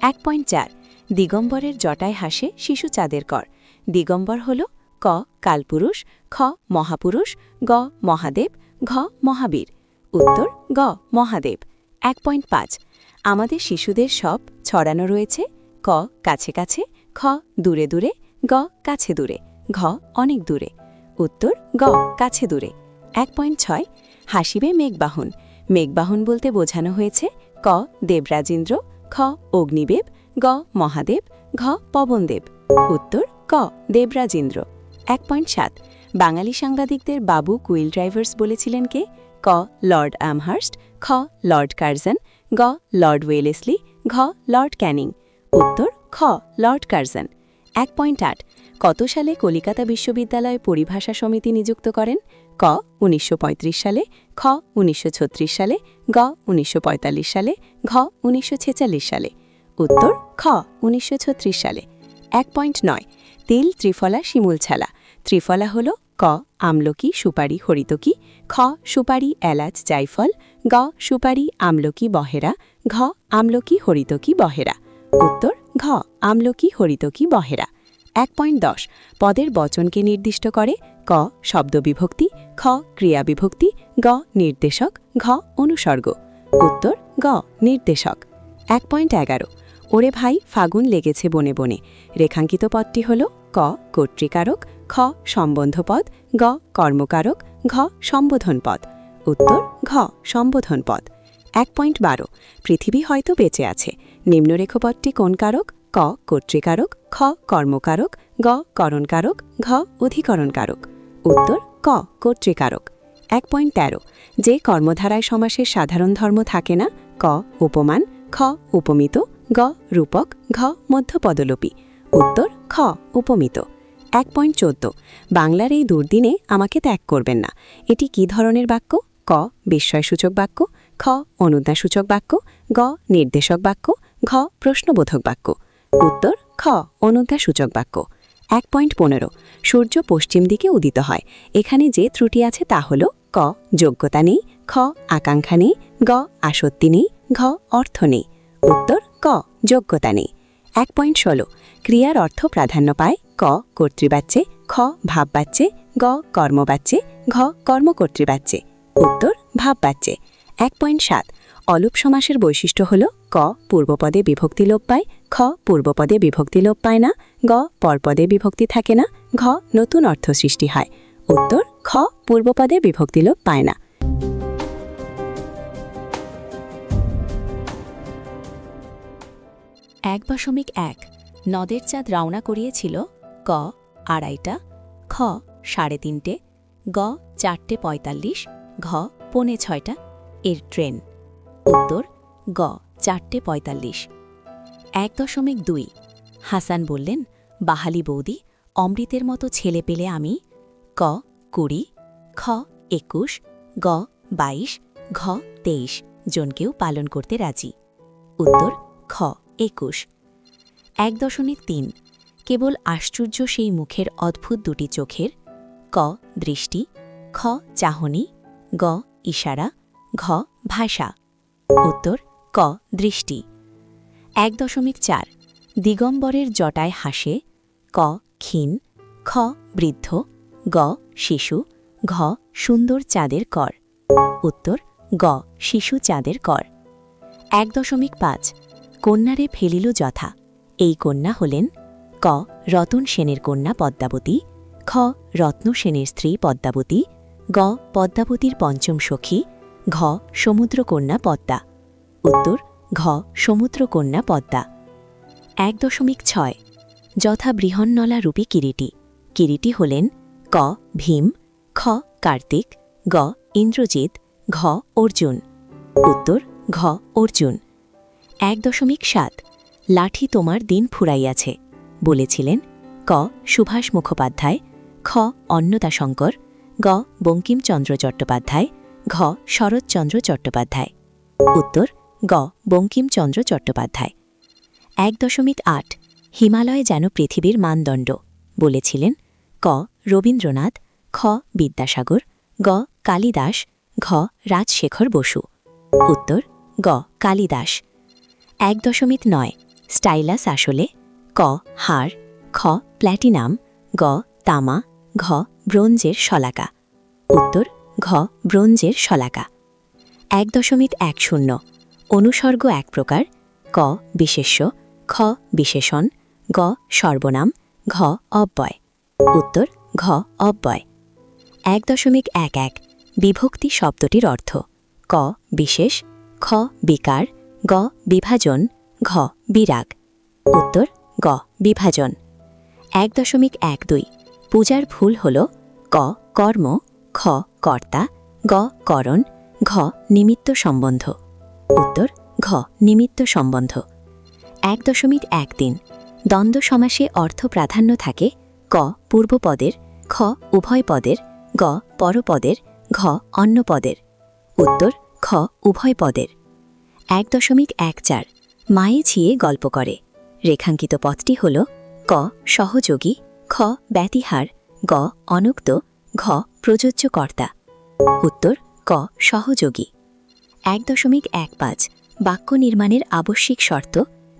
B: ১.৪ দিগম্বরের জটায় হাসে শিশু চাঁদের কর। দিগম্বর হল ক কালপুরুষ, খ মহাপুরুষ, গ মহাদেব, ঘ মহাবীর। উত্তর গ মহাদেব। ১.৫ আমাদের শিশুদের সব ছড়ানো রয়েছে ক কাছে কাছে, খ দূরে দূরে, গ কাছে দূরে, ঘ অনেক দূরে। উত্তর গ কাছে দূরে। ১.৬ হাসিবে মেঘবাহন। মেঘবাহন বলতে বোঝানো হয়েছে ক দেবরাজেন্দ্র, খ অগ্নিদেব, গ মহাদেব, ঘ পবনদেব। উত্তর ক দেবরাজেন্দ্র। ১.৭ বাঙালি সাংবাদিকদের বাবু কুইল ড্রাইভার্স বলেছিলেন কে? ক লর্ড আমহার্স্ট, খ লর্ড কার্জন, গ লর্ড ওয়েলেসলি, ঘ লর্ড ক্যানিং। উত্তর খ লর্ড কার্জন। ১.৮ কত সালে কলিকাতা বিশ্ববিদ্যালয় পরিভাষা সমিতি নিযুক্ত করেন? ক ১৯৩৫ সালে, খ ১৯৩৬ সালে, গ ১৯৪৫ সালে, ঘ ১৯৪৬ সালে। উত্তর খ ১৯৩৬ সালে। ১.৯ তিল ত্রিফলা শিমুল ছালা। ত্রিফলা হল ক আমলকি সুপারি হরিতকি, খ সুপারি এলাচ জাইফল, গ সুপারি আমলকি বহেরা, ঘ আমলকি হরিতকি বহেরা। উত্তর ঘ আমলকি হরিতকি বহেরা। ১.১০ পদের বচনকে নির্দিষ্ট করে ক শব্দবিভক্তি, খ ক্রিয়া বিভক্তি, গ নির্দেশক, ঘ অনুসর্গ। উত্তর গ নির্দেশক। ১.১১ ওরে ভাই ফাগুন লেগেছে বনে বনে। রেখাঙ্কিত পদটি হল ক কর্তৃকারক, খ সম্বন্ধপদ, গ কর্মকারক, ঘ সম্বোধন পদ। উত্তর ঘ সম্বোধন পদ। ১.১২ পৃথিবী হয়তো বেঁচে আছে। নিম্নরেখপদটি কোন কারক? ক কর্তৃকারক, খ কর্মকারক, গ করণকারক, ঘ অধিকরণকারক। উত্তর ক কর্তৃকারক। ১.১৩ যে কর্মধারায় সমাসের সাধারণ ধর্ম থাকে না? ক উপমান, খ উপমিত, গ রূপক, ঘ মধ্যপদলোপী। উত্তর খ উপমিত। ১.১৪ বাংলার এই দুর্দিনে আমাকে ত্যাগ করবেন না। এটি কি ধরনের বাক্য? ক বিস্ময়সূচক বাক্য, খ অনুজ্ঞাসূচক বাক্য, গ নির্দেশক বাক্য, ঘ প্রশ্নবোধক বাক্য। উত্তর খ অনুজ্ঞাসূচক বাক্য। ১.১৫ সূর্য পশ্চিম দিকে উদিত হয়। এখানে যে ত্রুটি আছে তা হল ক যোগ্যতা নেই, খ আকাঙ্ক্ষা নেই, গ আসক্তি নেই, ঘ অর্থ নেই। উত্তর ক যোগ্যতা নেই। ১.১৬ ক্রিয়ার অর্থ প্রাধান্য পায় ক কর্তৃবাচ্যে, খ ভাববাচ্যে, গ কর্মবাচ্যে, ঘ কর্মকর্তৃবাচ্যে। উত্তর ভাববাচ্যে। ১.৭ অলুপ সমাসের বৈশিষ্ট্য হল ক পূর্বপদে বিভক্তি লোপ পায়, খ পূর্বপদে বিভক্তি লোপ পায় না, গ পরপদে বিভক্তি থাকে না, ঘ নতুন অর্থ সৃষ্টি হয়। উত্তর খ পূর্বপদে বিভক্তি লোপ পায় না। 1.1 নদের চাঁদ রওনা করিয়েছিল ক 2:30, খ 3:30, গ 4:45, ঘ 5:45 এর ট্রেন। উত্তর গ 4:45। 1.2 হাসান বললেন, বাহালি বৌদি, অমৃতের মতো ছেলে পেলে আমি ক 20, খ 21, গ 22, ঘ 23 জনকেও পালন করতে রাজি। উত্তর খ 21। 1.3 কেবল আশ্চর্য সেই মুখের অদ্ভুত দুটি চোখের ক দৃষ্টি, খ চাহনি, গ ইশারা, ঘ ভাষা। উত্তর ক দৃষ্টি। 1.4 দিগম্বরের জটায় হাসে ক ক্ষীণ, খ বৃদ্ধ, গ শিশু, ঘ সুন্দর চাঁদের কর। উত্তর গ শিশু চাঁদের কর। 1.5 কন্যারে ফেলিল যথা, এই কন্যা হলেন ক রতন সেনের কন্যা পদ্মাবতী, খ রত্ন সেনের স্ত্রী পদ্মাবতী, গ পদ্মাবতীর পঞ্চম সখী, ঘ সমুদ্রকন্যা পদ্মা। উত্তর ঘ সমুদ্রকন্যা পদ্মা। 1.6 যথা বৃহন্নলা রূপী কিরীটি, কিরীটি হলেন ক ভীম, খ কার্তিক, গ ইন্দ্রজিৎ, ঘ অর্জুন। উত্তর ঘ অর্জুন। 1.7 লাঠি তোমার দিন ফুরাইয়াছে বলেছিলেন ক সুভাষ মুখোপাধ্যায়, খ অন্নদাশঙ্কর, গ বঙ্কিমচন্দ্র চট্টোপাধ্যায়, ঘ শরৎচন্দ্র চট্টোপাধ্যায়। উত্তর গ বঙ্কিমচন্দ্র চট্টোপাধ্যায়। 1.8 হিমালয় যেন পৃথিবীর মানদণ্ড বলেছিলেন ক রবীন্দ্রনাথ, খ বিদ্যাসাগর, গ কালিদাস, ঘ রাজশেখর বসু। উত্তর গ কালিদাস। 1.9 স্টাইলাস আসলে ক হাড়, খ প্ল্যাটিনাম, গ তামা, ঘ ব্রোঞ্জের শলাকা। উত্তর ঘ ব্রোঞ্জের শলাকা। 1.10 অনুসর্গ এক প্রকার ক বিশেষ্য, খ বিশেষণ, গ সর্বনাম, ঘ অব্যয়। উত্তর ঘ অব্যয়। 1.11 বিভক্তি শব্দটির অর্থ ক বিশেষ, খ বিকার, গ বিভাজন, ঘ বিরাগ। উত্তর গ বিভাজন। 1.12 পূজার ভুল হল ক কর্ম, খ কর্তা, গ করণ, ঘ নিমিত্ত সম্বন্ধ। উত্তর ঘ নিমিত্ত সম্বন্ধ। 1.13 দ্বন্দ্ব সমাসে অর্থ প্রাধান্য থাকে ক পূর্বপদের, খ উভয় পদের, গ পরপদের, ঘ অন্য পদের। উত্তর খ উভয় পদের। 1.14 মায়ে ছিয়ে গল্প করে রেখাঙ্কিত পথটি হল ক সহযোগী, খ ব্যতিহার, গ অনুক্ত, ঘ প্রযোজ্য কর্তা। উত্তর ক সহযোগী। 1.15 বাক্য নির্মাণের আবশ্যিক শর্ত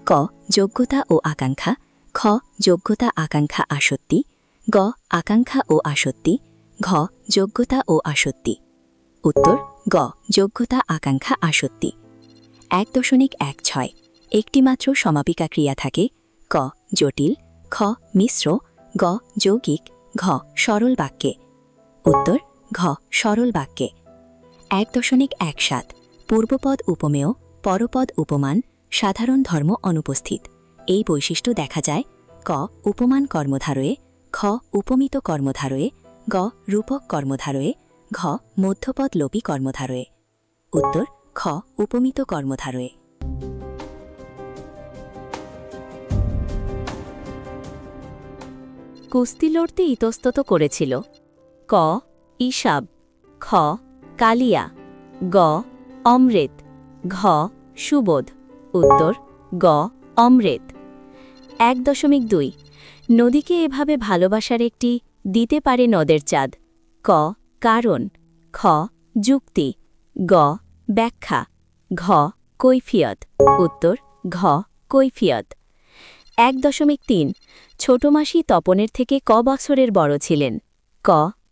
B: ক যোগ্যতা ও আকাঙ্ক্ষা, খ যোগ্যতা আকাঙ্ক্ষা আসক্তি, গ আকাঙ্ক্ষা ও আসক্তি, ঘ যোগ্যতা ও আসক্তি। উত্তর গ যোগ্যতা আকাঙ্ক্ষা আসক্তি। 1.16 একটিমাত্র সমাপিকা ক্রিয়া থাকে ক জটিল, খ মিশ্র, গ যৌগিক, ঘ সরল বাক্যে। উত্তর ঘ সরল বাক্যে। 1.17 পূর্বপদ উপমেয়, পরপদ উপমান, সাধারণ ধর্ম অনুপস্থিত এই বৈশিষ্ট্য দেখা যায় ক উপমান কর্মধারয়ে, খ উপমিত কর্মধারয়ে, গ রূপক কর্মধারয়ে, ঘ মধ্যপদ লোপী কর্মধারয়ে। উত্তর খ উপমিত কর্মধারয়ে।
A: কুস্তি লড়তে ইতস্তত করেছিল ক ইসাব, খ কালিয়া, গ অমৃত, ঘ সুবোধ। উত্তর গ অমৃত। 1.2 নদীকে এভাবে ভালোবাসার একটি দিতে পারে নদের চাঁদ ক কারণ, খ যুক্তি, গ ব্যাখ্যা, ঘ কৈফিয়ত। উত্তর ঘ কৈফিয়ত। 1.3 ছোট মাসি তপনের থেকে ক বছরের বড় ছিলেন ক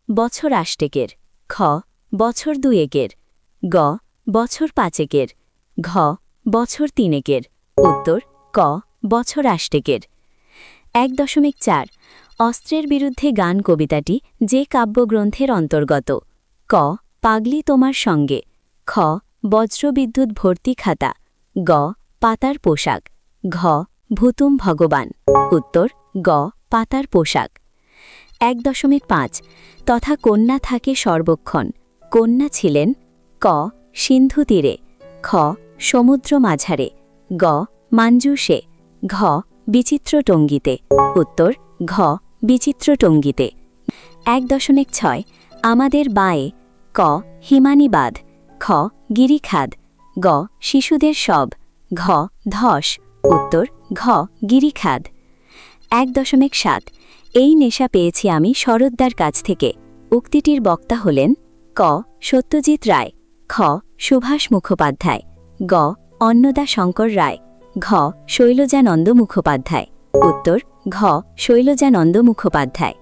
A: বছর 8 খ বছর 2 গ বছর 5 ঘ বছর তিনেকের উত্তর ক বছর আষ্টেকের 1.4 অস্ত্রের বিরুদ্ধে গান কবিতাটি যে কাব্যগ্রন্থের অন্তর্গত ক পাগলি তোমার সঙ্গে খ বজ্রবিদ্যুৎ ভর্তি খাতা গ পাতার পোশাক ঘ ভুতুম ভগবান উত্তর গ পাতার পোশাক 1.5 তথা কন্যা থাকে সর্বক্ষণ কন্যা ছিলেন ক সিন্ধু তীরে খ সমুদ্র মাঝারে গ মাঞ্জুষে ঘ বিচিত্র টঙ্গিতে উত্তর ঘ বিচিত্র টঙ্গিতে 1.6 আমাদের বায়ে ক হিমানি বাঁধ খ গিরিখাদ গ শিশুদের সব ঘ ধস উত্তর ঘ গিরিখাদ 1.7 এই নেশা পেয়েছি আমি শরৎদার কাছ থেকে উক্তিটির বক্তা হলেন ক সত্যজিৎ রায় খ সুভাষ মুখোপাধ্যায় গ অন্নদা শঙ্কর রায় ঘ শৈলজানন্দ মুখোপাধ্যায় উত্তর ঘ শৈলজানন্দ মুখোপাধ্যায়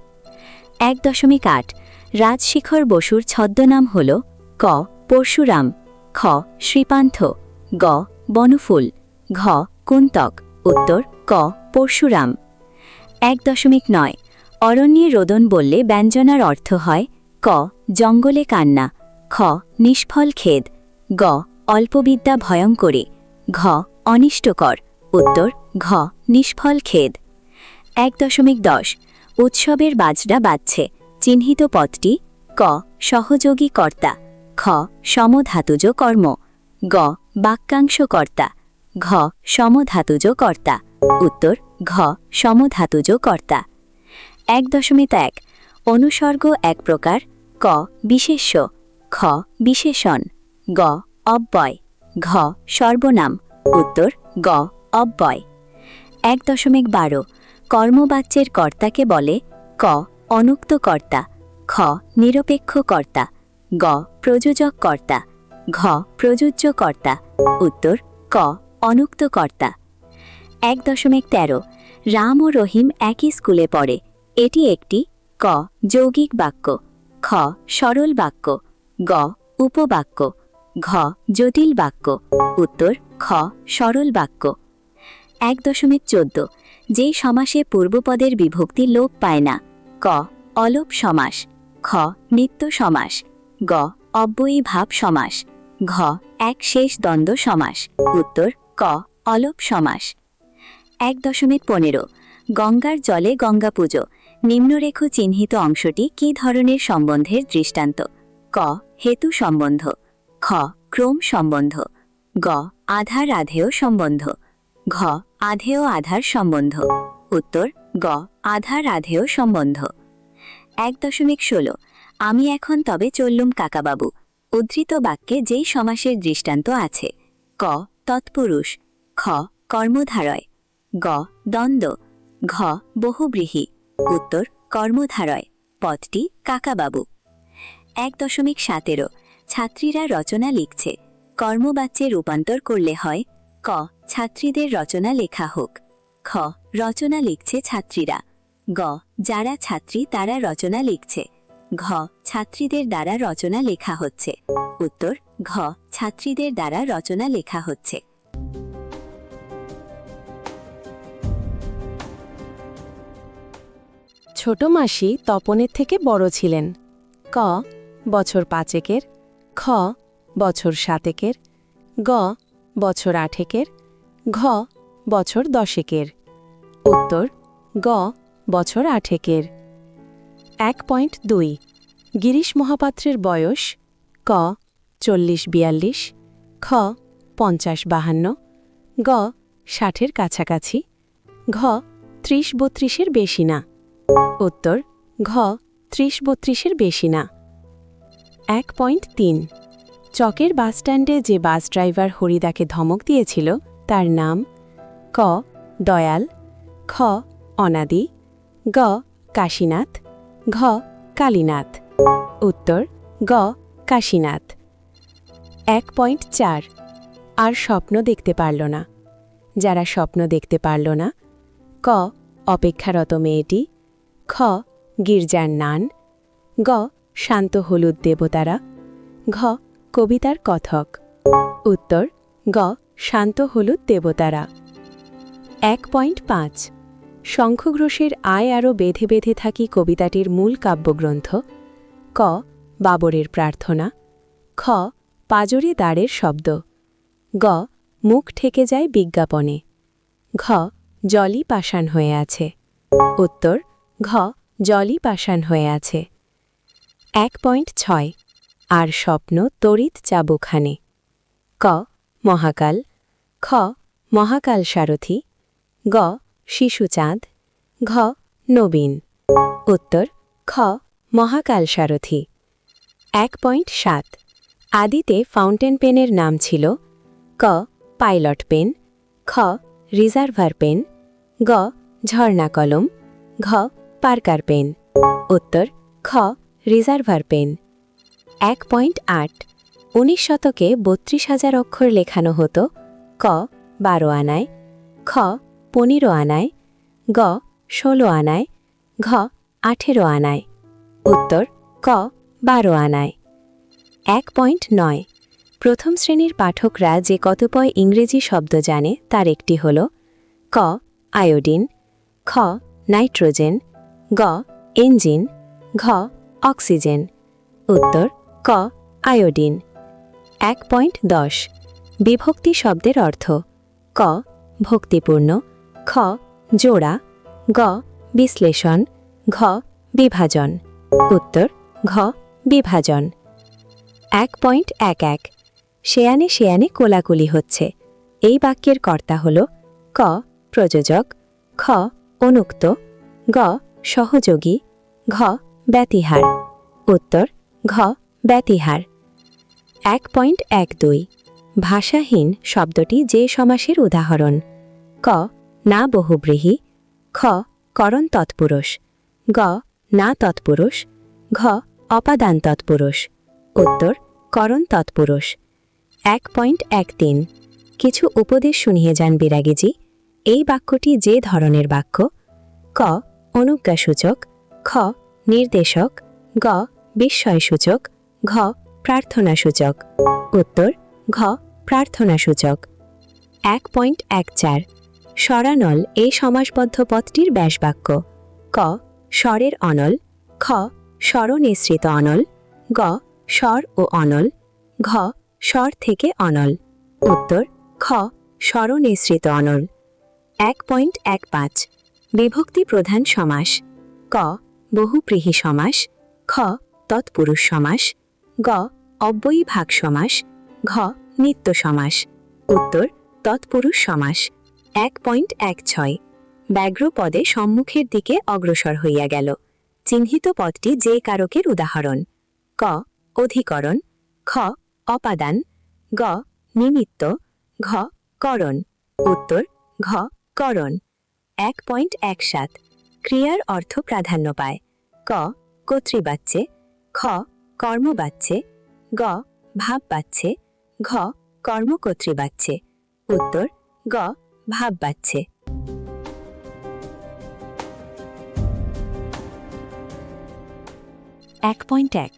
A: 1.8 রাজশিখর বসুর ছদ্মনাম হল ক পরশুরাম খ শ্রীপান্থ গ বনফুল ঘ কুন্তক উত্তর ক পরশুরাম 1.9 অরণ্যে রোদন বললে ব্যঞ্জনার অর্থ হয় ক জঙ্গলে কান্না খ নিষ্ফল খেদ গ অল্পবিদ্যা ভয়ঙ্করে ঘ অনিষ্টকর উত্তর ঘ নিষ্ফল খেদ 1.10 উৎসবের বাজনা বাজছে চিহ্নিত পদটি ক সহযোগী কর্তা খ সমধাতুজ কর্ম গ বাক্যাংশ কর্তা ঘ সমধাতুজ কর্তা উত্তর ঘ সমধাতুজ কর্তা 1.1 অনুসর্গ এক প্রকার ক বিশেষ্য খ বিশেষণ গ অব্যয় ঘ সর্বনাম উত্তর গ অব্যয় 1.12 কর্মবাচ্যের কর্তাকে বলে ক অনুক্ত কর্তা খ নিরপেক্ষ কর্তা গ প্রযোজক কর্তা ঘ প্রযোজ্য কর্তা উত্তর ক অনুক্ত কর্তা 1.13 রাম ও রহিম একই স্কুলে পড়ে এটি একটি ক যৌগিক বাক্য খ সরল বাক্য গ উপবাক্য ঘ জটিল বাক্য উত্তর খ সরল বাক্য 1.14 যে সমাসে পূর্বপদের বিভক্তি লোপ পায় না ক অলোপ সমাস খ নিত্য সমাস গ অব্যয়ী ভাব সমাস ঘ এক শেষ দ্বন্দ্ব সমাস উত্তর ক অলোপ সমাস 1.15 গঙ্গার জলে গঙ্গা পুজো নিম্নরেখ চিহ্নিত অংশটি কি ধরনের সম্বন্ধের দৃষ্টান্ত ক হেতু সম্বন্ধ খ ক্রম সম্বন্ধ গ আধার আধেয় সম্বন্ধ ঘ আধেয় আধার সম্বন্ধ উত্তর গ আধার আধেয় সম্বন্ধ 1.16 আমি এখন তবে চললুম কাকাবাবু উদ্ধৃত বাক্যে যেই সমাসের দৃষ্টান্ত আছে ক তৎপুরুষ খ কর্মধারয় গ দ্বন্দ্ব ঘ বহুব্রীহি উত্তর কর্মধারয় পদটি কাকাবাবু 1.17 ছাত্রীরা রচনা লিখছে কর্মবাচ্যে রূপান্তর করলে হয় ক ছাত্রীদের রচনা লেখা হোক খ রচনা লিখছে ছাত্রীরা গ যারা ছাত্রী তারা রচনা লিখছে ঘ ছাত্রীদের দ্বারা রচনা লেখা হচ্ছে উত্তর ঘ ছাত্রীদের দ্বারা রচনা লেখা হচ্ছে
C: ছোট মাসি তপনের থেকে বড় ছিলেন ক বছর 5 খ বছর 7 গ বছর 8 ঘ বছর 10 উত্তর গ বছর 8 1.2 গিরিশ মহাপাত্রের বয়স ক 40-42 খ 50-52 গ 60-এর কাছাকাছি ঘ 30-32-এর বেশি না উত্তর ঘ 30-32-এর বেশি না 1.3 চকের বাসস্ট্যান্ডে যে বাস ড্রাইভার হরিদাকে ধমক দিয়েছিল তার নাম ক দয়াল খ অনাদি গ কাশীনাথ ঘ কালীনাথ উত্তর গ কাশীনাথ 1.4 আর স্বপ্ন দেখতে পারল না যারা স্বপ্ন দেখতে পারল না ক অপেক্ষারত মেয়েটি খ গির্জার নান গ শান্ত হলুদ দেবতারা ঘ কবিতার কথক উত্তর
B: গ শান্ত হলুদ দেবতারা। 1.5 শঙ্খঘোষের আয় আরও বেঁধে বেঁধে থাকি কবিতাটির মূল কাব্যগ্রন্থ। ক বাবরের প্রার্থনা। খ পাজরে দ্বারের শব্দ। গ মুখ ঠেকে যায় বিজ্ঞাপনে। ঘ জলই পাষাণ হয়ে আছে। উত্তর ঘ জলই পাষাণ হয়ে আছে। 1.6 আর স্বপ্ন তড়িৎ চাবুখানে। ক মহাকাল। খ মহাকাল সারথি। গ শিশুচাঁদ। ঘ নবীন। উত্তর খ মহাকাল সারথি। 1.7 আদিতে ফাউন্টেন পেনের নাম ছিল ক পাইলট পেন। খ রিজার্ভার পেন। গ ঝর্ণা কলম। ঘ পার্কার পেন। উত্তর খ রিজার্ভার পেন। 1.8 19 শতকে 32,000 অক্ষর লেখানো হতো ক 12 আনায়। খ 15 আনায়। গ 16 আনায়। ঘ 18 আনায়। উত্তর ক 12 আনায়। 1.9 প্রথম শ্রেণীর পাঠকরা যে কতিপয় ইংরেজি শব্দ জানে তার একটি হল ক আয়োডিন। খ নাইট্রোজেন। গ ইঞ্জিন। ঘ অক্সিজেন। উত্তর ক আয়োডিন। 1.10 বিভক্তি শব্দের অর্থ ক ভক্তিপূর্ণ। খ জোড়া। গ বিশ্লেষণ। ঘ বিভাজন। উত্তর ঘ বিভাজন। 1.11 শেয়ানে শেয়ানে কোলাকুলি হচ্ছে। এই বাক্যের কর্তা হল ক প্রযোজক। খ অনুক্ত। গ সহযোগী। ঘ ব্যতিহার। উত্তর ঘ ব্যতিহার। 1.12 ভাষাহীন শব্দটি যে সমাসের উদাহরণ ক না বহুব্রীহি। খ করণ তৎপুরুষ। গ না তৎপুরুষ। ঘ অপাদান তৎপুরুষ। উত্তর করণ তৎপুরুষ। 1.13 কিছু উপদেশ শুনিয়ে যান বিরাগীজি। এই বাক্যটি যে ধরনের বাক্য ক অনুজ্ঞাসূচক। খ নির্দেশক। গ বিস্ময়সূচক। ঘ প্রার্থনাসূচক। উত্তর ঘ প্রার্থনাসূচক। 1.14 স্বরানল এই সমাসবদ্ধ পদটির ব্যাসবাক্য ক স্বরের অনল। খ স্বরনিঃসৃত অনল। গ স্বর ও অনল। ঘ স্বর থেকে অনল। উত্তর খ স্বরনিঃসৃত অনল। 1.15 বিভক্তি প্রধান সমাস ক বহুব্রীহি সমাস। খ তৎপুরুষ সমাস। গ অব্যয়ীভাগ সমাস। ঘ নিত্য সমাস। উত্তর তৎপুরুষ সমাস। 1.16 ব্যাঘ্র পদে সম্মুখের দিকে অগ্রসর হইয়া গেল। চিহ্নিত পদটি যে কারকের উদাহরণ ক অধিকরণ। খ অপাদান। গ নিমিত্ত। ঘ করণ। উত্তর ঘ করণ। 1.17 ক্রিয়ার অর্থ প্রাধান্য পায় ক কর্তৃবাচ্যে। খ কর্মবাচ্যে। গ ভাববাচ্যে। ঘ কর্মকর্তৃবাচ্যে। উত্তর গ ভাববাচ্যে।
A: 1.1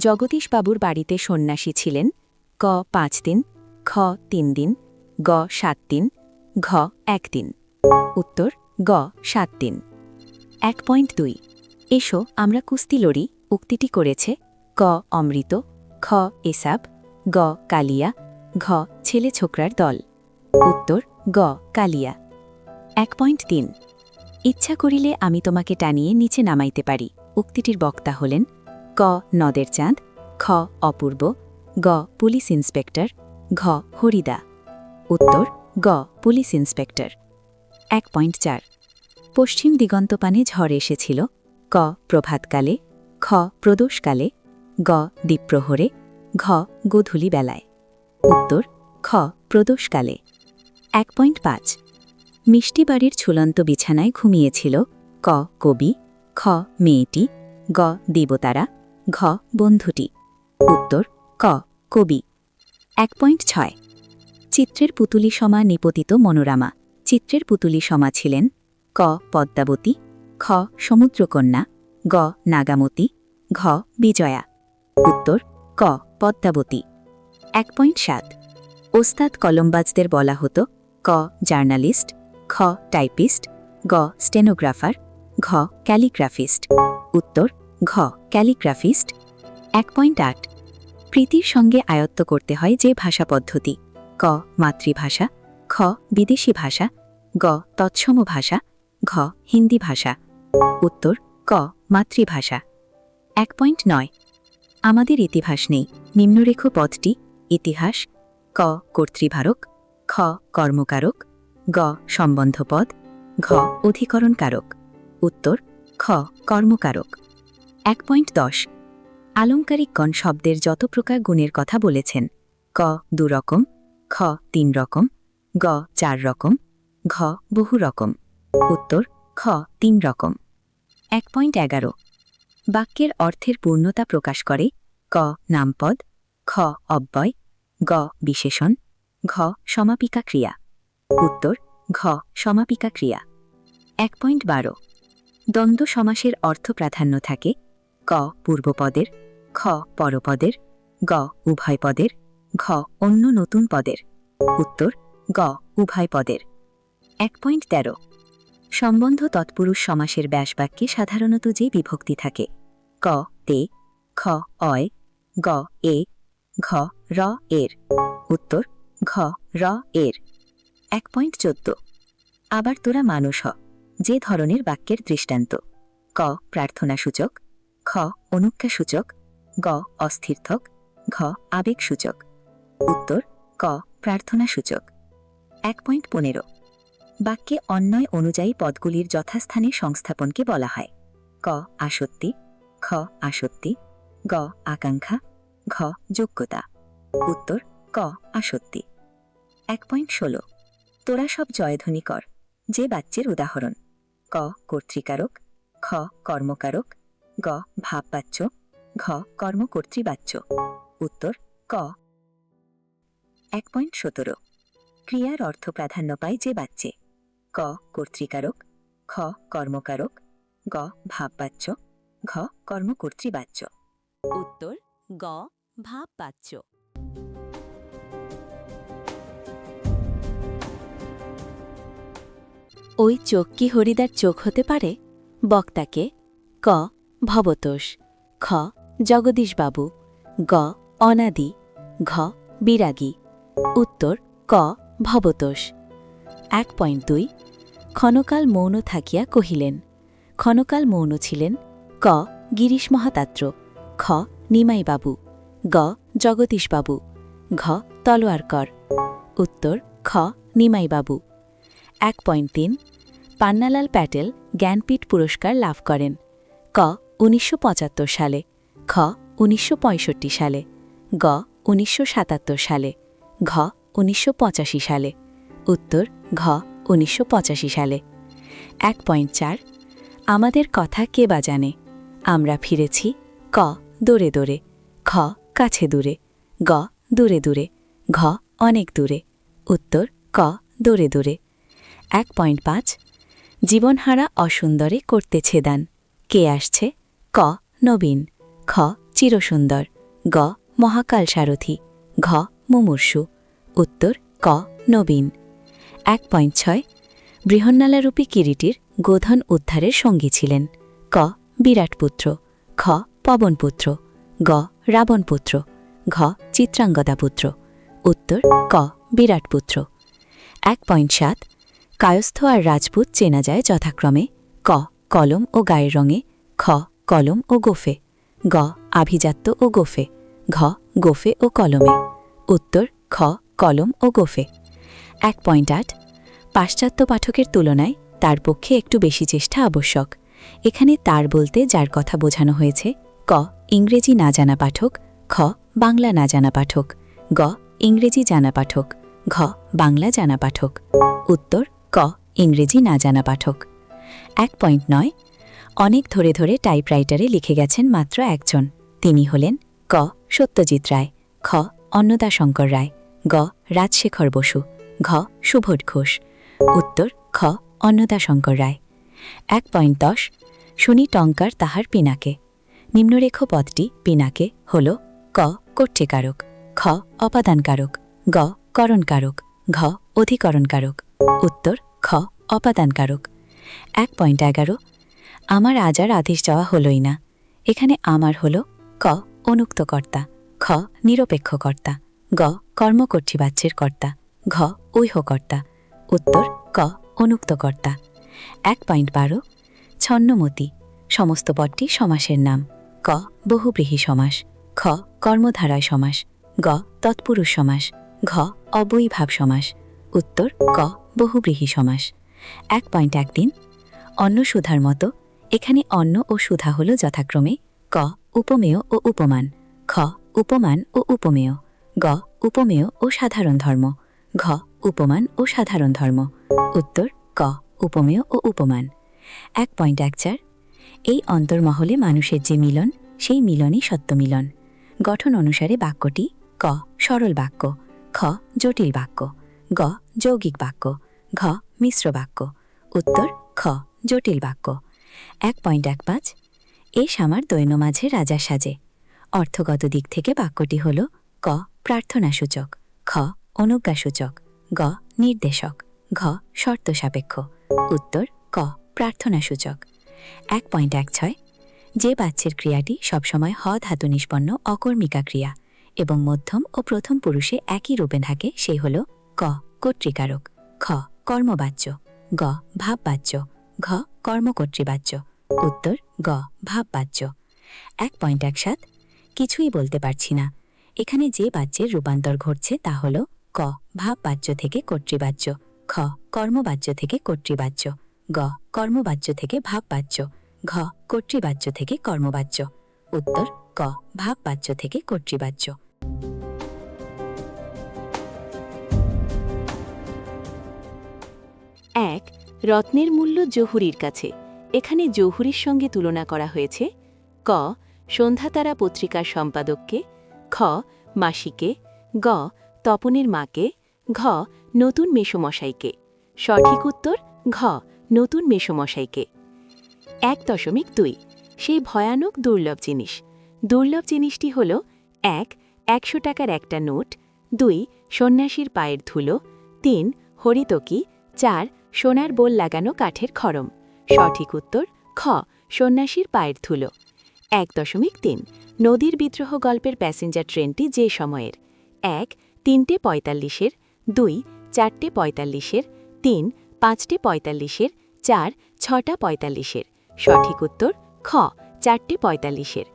A: জগদীশবাবুর বাড়িতে সন্ন্যাসী ছিলেন ক 5 দিন। খ 3 দিন। গ 7 দিন। ঘ 1 দিন। উত্তর গ 7 দিন। 1.2 এসো আমরা কুস্তি লড়ি উক্তিটি করেছে ক অমৃত। খ এসাব। গ কালিয়া। ঘ ছেলে ছোকরার দল। উত্তর গ কালিয়া। 1.3 ইচ্ছা করিলে আমি তোমাকে টানিয়ে নিচে নামাইতে পারি উক্তিটির বক্তা হলেন ক নদের চাঁদ। খ অপূর্ব। গ পুলিশ ইন্সপেক্টর। ঘ হরিদা। উত্তর গ পুলিশ ইন্সপেক্টর। 1.4 পশ্চিম দিগন্তপানে ঝড় এসেছিল ক প্রভাতকালে। খ প্রদোষকালে। গ দ্বীপ্রহরে। ঘ গোধূলি বেলায়। উত্তর খ প্রদোষকালে। 1.5 মিষ্টি বাড়ির ঝুলন্ত বিছানায় ঘুমিয়েছিল ক কবি। খ মেয়েটি। গ দেবতারা। ঘ বন্ধুটি। উত্তর ক কবি। 1.6 চিত্রের পুতুলি সমা নিপতিত মনোরামা চিত্রের পুতুলি সমা ছিলেন ক পদ্মাবতী। খ সমুদ্রকন্যা। গ নাগামতী। ঘ বিজয়া। উত্তর ক পদ্মাবতী। 1.7 ওস্তাদ কলমবাজদের বলা হতো ক জার্নালিস্ট, খ টাইপিস্ট, গ স্টেনোগ্রাফার, ঘ ক্যালিগ্রাফিস্ট। উত্তর ঘ ক্যালিগ্রাফিস্ট। 1.8 প্রীতির সঙ্গে আয়ত্ত করতে হয় যে ভাষা পদ্ধতি? ক মাতৃভাষা, খ বিদেশি ভাষা, গ তৎসম ভাষা, ঘ হিন্দি ভাষা। উত্তর ক মাতৃভাষা। 1.9 আমাদের ইতিহাস নেই, নিম্নরেখ পদটি ইতিহাস? ক কর্তৃভারক, খ কর্মকারক, গ সম্বন্ধপদ, ঘ অধিকরণকারক। উত্তর খ কর্মকারক। 1.10 আলংকারিকগণ শব্দের যত প্রকার গুণের কথা বলেছেন? ক 2 রকম, খ 3 রকম, গ 4 রকম, ঘ বহু রকম। উত্তর খ 3 রকম। 1.11 বাক্যের অর্থের পূর্ণতা প্রকাশ করে? ক নামপদ, খ অব্যয়, গ বিশেষণ, ঘ সমাপিকা ক্রিয়া। উত্তর ঘ সমাপিকা ক্রিয়া। 1.12 দ্বন্দ্ব সমাসের অর্থ প্রাধান্য থাকে? ক পূর্বপদের, খ পরপদের, গ উভয় পদের, ঘ অন্য নতুন পদের। উত্তর গ উভয় পদের। 1.13 সম্বন্ধ তৎপুরুষ সমাসের ব্যাসবাক্যে সাধারণত যে বিভক্তি থাকে? ক তে, খ অয়, গ এ, ঘ র এর। উত্তর ঘ র এর। 1.14 আবার তোরা মানুষ হ যে ধরনের বাক্যের দৃষ্টান্ত? ক প্রার্থনাসূচক, খ অনুজ্ঞাসূচক, গ অস্থির্থক, ঘ আবেগসূচক। উত্তর ক প্রার্থনাসূচক। 1.15 বাক্যে অন্বয় অনুযায়ী পদগুলির যথাস্থানে সংস্থাপনকে বলা হয়? ক আসক্তি, খ আসক্তি, গ আকাঙ্ক্ষা, ঘ যোগ্যতা। উত্তর ক আসক্তি। 1.16 তোরা সব জয়ধ্বনি কর যে বাচ্যের উদাহরণ? ক কর্তৃকারক, খ কর্মকারক, গ ভাববাচ্য, ঘ কর্মকর্তৃবাচ্য। উত্তর ক। 1.17 ক্রিয়ার অর্থ প্রাধান্য পায় যে বাচ্যে? ক কর্তৃকারক, খ কর্মকারক, গ ভাববাচ্য, ঘ কর্মকর্তৃবাচ্য।
B: উত্তর গ ভাববাচ্য। ওই চোখ কি হরিদার চোখ হতে পারে? বক্তাকে ক ভবতোষ, খ জগদীশবাবু, গ অনাদি, ঘ বিরাগী। উত্তর ক ভবতোষ। 1.2 ক্ষণকাল মৌন থাকিয়া কহিলেন। ক্ষণকাল মৌন ছিলেন? ক গিরিশ মহাতাত্র, খ নিমাইবাবু, গ জগদীশবাবু, ঘ তলোয়ারকর। উত্তর খ নিমাইবাবু। 1.3 পান্নালাল প্যাটেল জ্ঞানপীঠ পুরস্কার লাভ করেন? ক 1975 সালে, খ 1965 সালে, গ 1977 সালে, ঘ 1985 সালে। উত্তর ঘ 1985 সালে। 1.4 আমাদের কথা কে বা জানে? আমরা ফিরেছি? ক দূরে দূরে, খ কাছে দূরে, গ দূরে দূরে, ঘ অনেক দূরে। উত্তর ক দূরে দূরে। 1.5 জীবনহারা অসুন্দরে করতেছে দান। কে আসছে? ক নবীন, খ চিরসুন্দর, গ মহাকাল সারথি, ঘ মুমূর্ষু। উত্তর ক নবীন। 1.6 বৃহন্নালারূপী কিরীটির গোধন উদ্ধারের সঙ্গী ছিলেন? ক বিরাটপুত্র, খ পবনপুত্র, গ রাবণপুত্র, ঘ চিত্রাঙ্গদাপুত্র। উত্তর ক বিরাটপুত্র। 1.7 কায়স্থ আর রাজপুত চেনা যায় যথাক্রমে? ক কলম ও গায়ের রঙে, খ কলম ও গোফে, গ আভিজাত্য ও গোফে, ঘ গোফে ও কলমে। উত্তর খ কলম ও গোফে। 1.8 পাশ্চাত্য পাঠকের তুলনায় তার পক্ষে একটু বেশি চেষ্টা আবশ্যক। এখানে তার বলতে যার কথা বোঝানো হয়েছে? ক ইংরেজি না জানা পাঠক, খ বাংলা না জানা পাঠক, গ ইংরেজি জানা পাঠক, ঘ বাংলা জানা পাঠক। উত্তর ক ইংরেজি না জানা পাঠক। 1.9 অনেক ধরে ধরে টাইপরাইটারে লিখে গেছেন মাত্র একজন। তিনি হলেন? ক সত্যজিৎ রায়, খ অন্নদাশঙ্কর রায়, গ রাজশেখর বসু, ঘ সুবোধ ঘোষ। উত্তর খ অন্নদাশঙ্কর রায়। 1.10 শুনি টঙ্কার তাহার পিনাকে। নিম্নরেখ পদটি পিনাকে হল? ক কর্তৃকারক, খ অপাদানকারক, গ করণকারক, ঘ অধিকরণকারক। উত্তর খ অপাদানকারক। 1.11 আমার আজ আর আদেশ যাওয়া হলই না। এখানে আমার হল ক অনুক্তকর্তা, খ নিরপেক্ষকর্তা, গ কর্মকর্তৃবাচ্যের কর্তা, ঘ ঐহকর্তা। উত্তর ক অনুক্তকর্তা। 1.12 ছন্নমতি সমস্ত পদটি সমাসের নাম। ক বহুব্রীহি সমাস, খ কর্মধারয় সমাস, গ তৎপুরুষ সমাস, ঘ অবয়ীভাব সমাস। উত্তর ক বহুব্রীহি সমাস। 1.13 অন্ন সুধার মতো এখানে অন্ন ও সুধা হল যথাক্রমে ক উপমেয় ও উপমান, খ উপমান ও উপমেয়, গ উপমেয় ও সাধারণ ধর্ম, ঘ উপমান ও সাধারণ ধর্ম। উত্তর ক উপমেয় ও উপমান। 1.14 এই অন্তর্মহলে মানুষের যে মিলন, সেই মিলনই সত্যমিলন। গঠন অনুসারে বাক্যটি ক সরল বাক্য, খ জটিল বাক্য, গ যৌগিক বাক্য, ঘ মিশ্র বাক্য। উত্তর খ জটিল বাক্য। 1.15 এ সামার দৈন্য মাঝে রাজা সাজে। অর্থগত দিক থেকে বাক্যটি হল ক প্রার্থনাসূচক, খ অনুজ্ঞাসূচক, গ নির্দেশক, ঘ শর্ত সাপেক্ষ। উত্তর ক প্রার্থনাসূচক। 1.16 যে বাচ্যের ক্রিয়াটি সবসময় হ ধাতু নিষ্পন্ন অকর্মিকা ক্রিয়া এবং মধ্যম ও প্রথম পুরুষে একই রূপে থাকে সেই হল ক কর্তৃকারক, খ কর্মবাচ্য, গ ভাববাচ্য, ঘ কর্মকর্তৃবাচ্য। উত্তর গ ভাববাচ্য। 1.17 কিছুই বলতে পারছি না এখানে যে বাচ্যের রূপান্তর ঘটছে তা হল ক ভাববাচ্য থেকে কর্তৃবাচ্য, খ কর্মবাচ্য থেকে কর্তৃবাচ্য, গ কর্মবাচ্য থেকে ভাববাচ্য, ঘ কর্তৃবাচ্য থেকে কর্মবাচ্য। উত্তর ক ভাববাচ্য থেকে কর্তৃবাচ্য।
A: 1 রত্নের মূল্য জহুরির কাছে। এখানে জহুরির সঙ্গে তুলনা করা হয়েছে ক সন্ধ্যাতারা পত্রিকার সম্পাদককে, খ মাসিকে, গ তপনের মাকে, ঘ নতুন মেসোমশাইকে। সঠিক উত্তর ঘ নতুন মেসোমশাইকে। 1.2 সেই ভয়ানক দুর্লভ জিনিস। দুর্লভ জিনিসটি হল 1 100 টাকার একটা নোট, 2 সন্ন্যাসীর পায়ের ধুলো, 3 হরিতকি, 4 সোনার বোল লাগানো কাঠের খড়ম। সঠিক উত্তর খ সন্ন্যাসীর পায়ের ধুলো। 1.3 নদীর বিদ্রোহ গল্পের প্যাসেঞ্জার ট্রেনটি যে সময়ের 1 3:45-এর, 2 4:45-এর, 3 5:45-এর, 4 6:45-এর। সঠিক উত্তর খ 4:45-এর।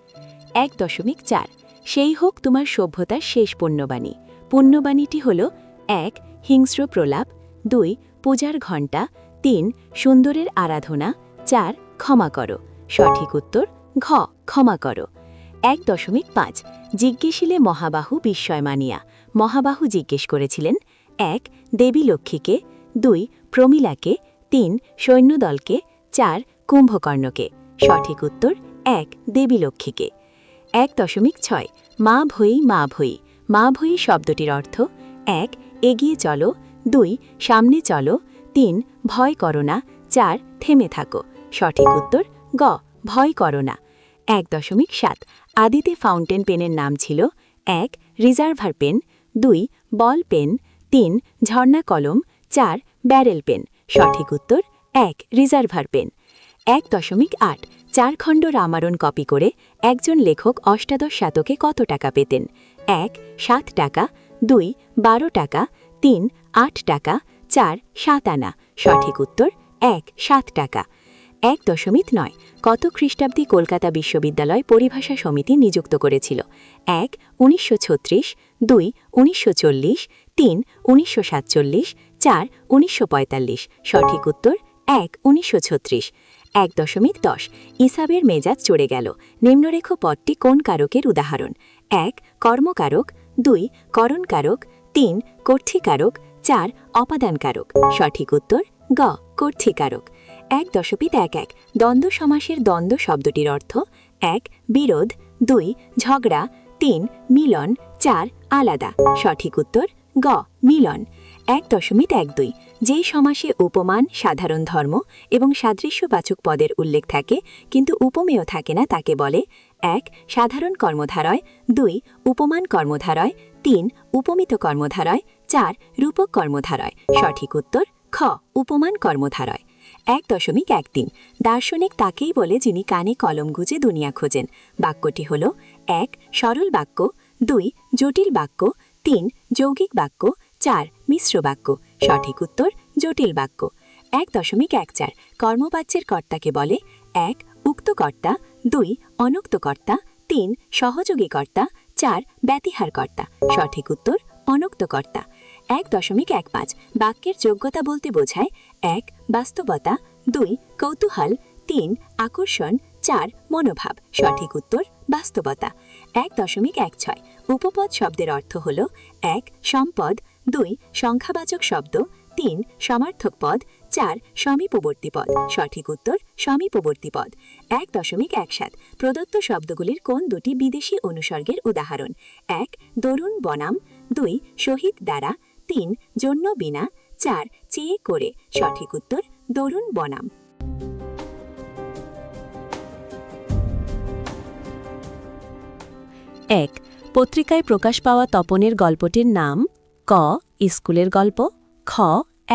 A: 1.4 সেই হোক তোমার সভ্যতার শেষ পুণ্যবাণী। পুণ্যবাণীটি হল 1 হিংস্র প্রলাপ, 2 পূজার ঘণ্টা, 3 সুন্দরের আরাধনা, 4 ক্ষমা করো। সঠিক উত্তর ঘ ক্ষমা করো। 1.5 জিজ্ঞেসিলে মহাবাহু বিস্ময় মানিয়া। মহাবাহু জিজ্ঞেস করেছিলেন 1 দেবী লক্ষ্মীকে, 2 প্রমীলাকে, 3 সৈন্যদলকে, 4 কুম্ভকর্ণকে। সঠিক উত্তর 1 দেবী লক্ষ্মীকে। 1.6 মা ভয়ী মা ভয়ী। মা ভয়ী শব্দটির অর্থ 1 এগিয়ে চলো, 2 সামনে চলো, 3 ভয় করো না, 4 থেমে থাকো। সঠিক উত্তর গ ভয় করো না। 1.7 আদিতে ফাউন্টেন পেনের নাম ছিল 1 রিজার্ভার পেন, 2 বল পেন, 3 ঝর্ণা কলম, 4 ব্যারেল পেন। সঠিক উত্তর 1 রিজার্ভার পেন। 1.8 4 খণ্ড রামায়ণ কপি করে একজন লেখক অষ্টাদশ শতকে কত টাকা পেতেন? 1 7 টাকা, 2 12 টাকা, 3 8 টাকা, 4 7 আনা। সঠিক উত্তর 1 7 টাকা। 1.9 কত খ্রিস্টাব্দে কলকাতা বিশ্ববিদ্যালয় পরিভাষা সমিতি নিযুক্ত করেছিল? 1 1936, 2 1940, 3 1947, 4 1945। সঠিক উত্তর 1 1936। 1.10 ইসাবের মেজাজ চড়ে গেল। নিম্নরেখ পদটি কোন কারকের উদাহরণ? 1 কর্মকারক, 2 করণকারক, 3 কর্তৃকারক, 4 অপাদানকারক। সঠিক উত্তর গ কর্তৃকারক। 1.11 দ্বন্দ্ব সমাসের দ্বন্দ্ব শব্দটির অর্থ 1 বিরোধ, 2 ঝগড়া, 3 মিলন, 4 আলাদা। সঠিক উত্তর গ মিলন। 1.12 যেই সমাসে উপমান, সাধারণ ধর্ম এবং সাদৃশ্যবাচক পদের উল্লেখ থাকে কিন্তু উপমেয় থাকে না তাকে বলে 1 সাধারণ কর্মধারয়, 2 উপমান কর্মধারয়, 3 উপমিত কর্মধারয়, 4 রূপক কর্মধারয় সঠিক উত্তর খ উপমান কর্মধারয় 1.13 দার্শনিক তাকেই বলে যিনি কানে কলম গুজে দুনিয়া খোঁজেন বাক্যটি হল 1 সরল বাক্য 2 জটিল বাক্য 3 যৌগিক বাক্য 4 মিশ্র বাক্য সঠিক উত্তর জটিল বাক্য 1.14 কর্মবাচ্যের কর্তাকে বলে 1 উক্ত কর্তা 2 অনুক্ত কর্তা 3 সহযোগী কর্তা 4 ব্যতিহার কর্তা সঠিক উত্তর অনুক্ত কর্তা 1.15 বাক্যের যোগ্যতা বলতে বোঝায় 1 বাস্তবতা 2 কৌতূহল 3 আকর্ষণ 4 মনোভাব সঠিক উত্তর বাস্তবতা 1.16 উপপদ শব্দের অর্থ হল 1 সম্পদ 2 সংখ্যাবাচক শব্দ 3 সমার্থক পদ 4 সমীপবর্তী পদ সঠিক উত্তর সমীপবর্তী পদ 1.17 প্রদত্ত শব্দগুলির কোন দুটি বিদেশি অনুসর্গের উদাহরণ 1 দরুন বনাম 2 শহীদ দ্বারা 3 জন্য বিনা 4 চেয়ে করে সঠিক উত্তর দরুন বনাম
C: 1 পত্রিকায় প্রকাশ পাওয়া তপনের গল্পটির নাম ক স্কুলের গল্প খ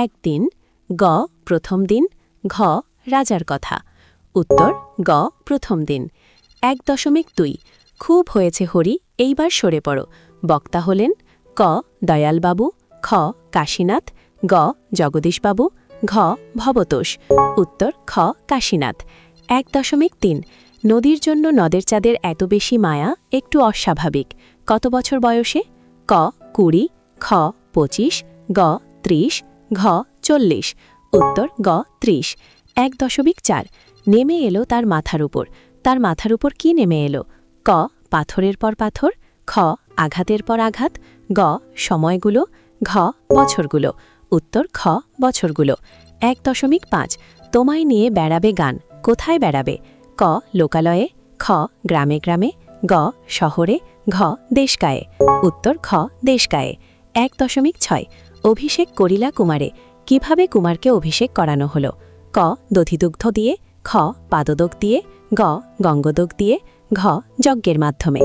C: একদিন গ প্রথম দিন ঘ রাজার কথা উত্তর গ প্রথম দিন 1.2 খুব হয়েছে হরি এইবার সরে পড়ো বক্তা হলেন ক দয়ালবাবু খ কাশীনাথ গ জগদীশবাবু ঘ ভবতোষ উত্তর খ কাশীনাথ 1.3 নদীর জন্য নদের চাঁদের এত বেশি মায়া একটু অস্বাভাবিক কত বছর বয়সে ক 20 খ 25 গ 30 ঘ 40 উত্তর গ 30 1.4 নেমে এলো তার মাথার উপর কি নেমে এলো ক পাথরের পর পাথর খ আঘাতের পর আঘাত গ সময়গুলো ঘ বছরগুলো উত্তর খ বছরগুলো 1.5 তোমায় নিয়ে বেড়াবে গান কোথায় বেড়াবে ক লোকালয়ে খ গ্রামে গ্রামে গ শহরে ঘ দেশকায়ে উত্তর খ দেশকায়ে 1.6 অভিষেক করিলা কুমারে কিভাবে কুমারকে অভিষেক করানো হলো ক দধিদুগ্ধ দিয়ে খ পাদদোক দিয়ে গ গঙ্গদোক দিয়ে ঘ যজ্ঞের মাধ্যমে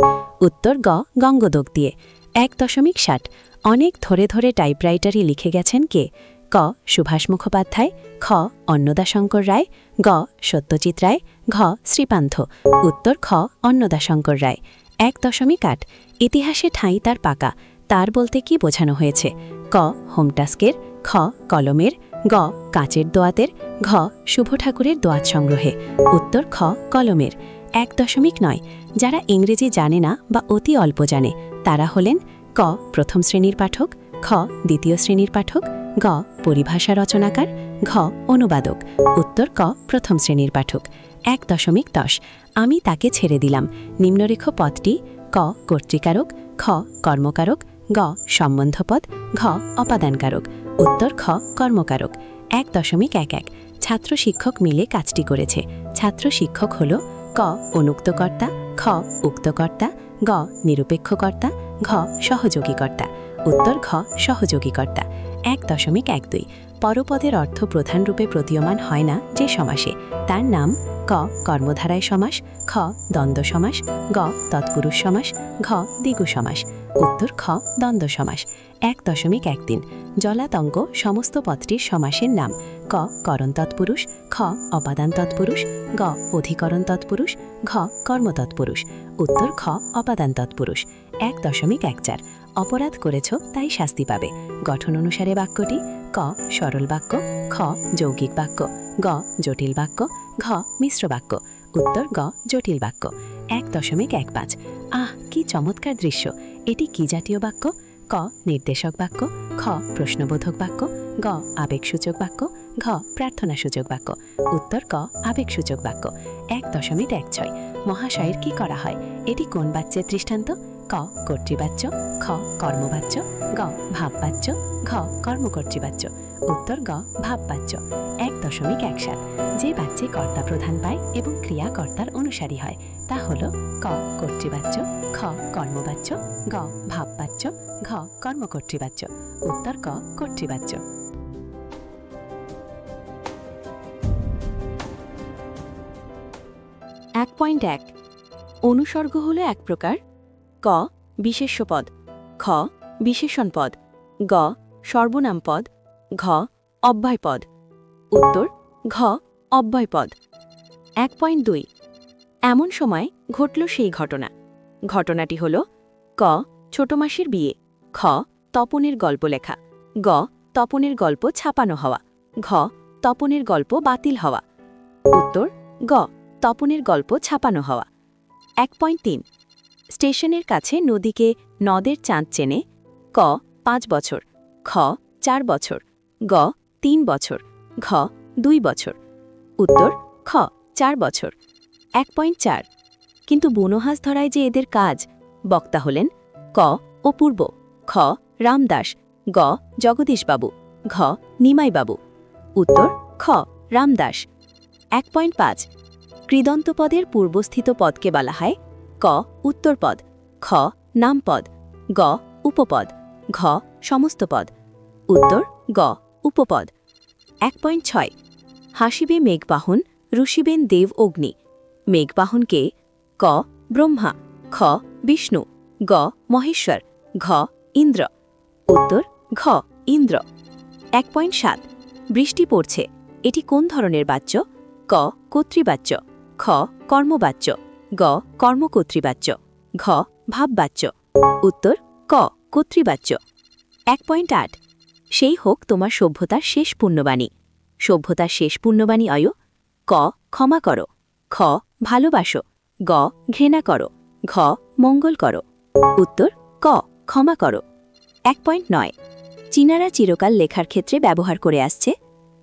C: উত্তর গ গঙ্গদোক দিয়ে 1.7 অনেক ধরে ধরে টাইপরাইটারই লিখে গেছেন কে ক সুভাষ মুখোপাধ্যায় খ অন্নদাশঙ্কর রায় গ সত্যজিৎ রায় ঘ শ্রীপান্থ উত্তর খ অন্নদাশঙ্কর রায় 1.8 ইতিহাসে ঠাঁই তার পাকা তার বলতে কি বোঝানো হয়েছে ক হোমটাস্কের খ কলমের গ কাঁচের দোয়াতের ঘ শুভ ঠাকুরের দোয়াত সংগ্রহে উত্তর খ কলমের 1.9 যারা ইংরেজি জানে না বা অতি অল্প জানে তারা হলেন ক প্রথম শ্রেণীর পাঠক খ দ্বিতীয় শ্রেণীর পাঠক গ পরিভাষা রচনাকার ঘ অনুবাদক উত্তর ক প্রথম শ্রেণীর পাঠক 1.10 আমি তাকে ছেড়ে দিলাম নিম্নরেখ পদটি ক কর্তৃকারক খ কর্মকারক গ সম্বন্ধপদ ঘ অপাদানকারক উত্তর খ কর্মকারক 1.11 ছাত্র শিক্ষক মিলে কাজটি করেছে ছাত্র শিক্ষক হল ক অনুক্তকর্তা খ উক্তকর্তা গ নিরপেক্ষকর্তা ঘ সহযোগীকর্তা উত্তর ঘ সহযোগীকর্তা 1.12 পরপদের অর্থ প্রধানরূপে প্রতীয়মান হয় না যে সমাসে তার নাম ক কর্মধারায় সমাস খ দ্বন্দ্ব সমাস গ তৎপুরুষ সমাস ঘ দ্বিগু সমাস উত্তর খ দ্বন্দ্ব সমাস 1.13 জলাতঙ্ক সমস্ত পদটির সমাসের নাম ক করণ তৎপুরুষ খ অপাদান তৎপুরুষ গ অধিকরণ তৎপুরুষ ঘ কর্মতৎপুরুষ উত্তর খ অপাদান তৎপুরুষ 1.14 অপরাধ করেছ তাই শাস্তি পাবে গঠন অনুসারে বাক্যটি ক সরল বাক্য খ যৌগিক বাক্য গ জটিল বাক্য ঘ মিশ্র বাক্য উত্তর গ জটিল বাক্য 1.15 আহ কি চমৎকার দৃশ্য এটি কি জাতীয় বাক্য ক নির্দেশক বাক্য খ প্রশ্নবোধক বাক্য গ আবেগসূচক বাক্য ঘ প্রার্থনাসূচক বাক্য উত্তর ক আবেগসূচক বাক্য 1.16 মহাশয়ের কি করা হয় এটি কোন বাচ্যের দৃষ্টান্ত ক কর্তৃবাচ্য খ কর্মবাচ্য গ ভাববাচ্য ঘ কর্মকর্তৃবাচ্য উত্তর গ ভাববাচ্য 1.17 যে বাচ্যে কর্তা প্রধান পায় এবং ক্রিয়া কর্তার অনুসারী হয় তা হল ক কর্তৃবাচ্য খ কর্মবাচ্য গ ভাববাচ্য ঘ কর্মকর্তৃবাচ্য উত্তর ক কর্তৃবাচ্য
B: 1.1 অনুসর্গ হল এক প্রকার ক বিশেষ্য পদ খ বিশেষণ পদ
A: গ সর্বনাম পদ, ঘ অব্যয়পদ। উত্তর ঘ অব্যয়পদ। 1.2 এমন সময় ঘটল সেই ঘটনা। ঘটনাটি হল ক ছোট মাসির বিয়ে, খ তপনের গল্প লেখা, গ তপনের গল্প ছাপানো হওয়া, ঘ তপনের গল্প বাতিল হওয়া। উত্তর গ তপনের গল্প ছাপানো হওয়া। 1.3 স্টেশনের কাছে নদীকে নদের চাঁদ চেনে, ক 5 বছর, খ 4 বছর, গ 3 বছর, ঘ 2 বছর। উত্তর খ 4 বছর। 1.4 কিন্তু বুনোহাঁস ধরায় যে এদের কাজ। বক্তা হলেন ক অপূর্ব, খ রামদাস, গ জগদীশবাবু, ঘ নিমাইবাবু। উত্তর খ রামদাস। 1.5 কৃদন্তপদের পূর্বস্থিত পদকে বলা হয় ক উত্তরপদ, খ নামপদ, গ উপপদ, ঘ সমস্ত পদ। উত্তর গ উপপদ। 1.6 হাসিবে মেঘবাহন, রুষিবেন দেব অগ্নি। মেঘবাহনকে ক ব্রহ্মা, খ বিষ্ণু, গ মহেশ্বর, ঘ ইন্দ্র। উত্তর ঘ ইন্দ্র। 1.7 বৃষ্টি পড়ছে, এটি কোন ধরনের বাচ্য? ক কর্তৃবাচ্য, খ কর্মবাচ্য, গ কর্মকর্তৃবাচ্য, ঘ ভাববাচ্য। উত্তর ক কর্তৃবাচ্য। 1.8 সেই হোক তোমার সভ্যতার শেষ পুণ্যবাণী। সভ্যতার শেষ পুণ্যবাণী অয় ক ক্ষমা করো, খ ভালোবাসো, গ ঘৃণা করো, ঘ মঙ্গল করো। উত্তর ক ক্ষমা করো। 1.9 চীনারা চিরকাল লেখার ক্ষেত্রে ব্যবহার করে আসছে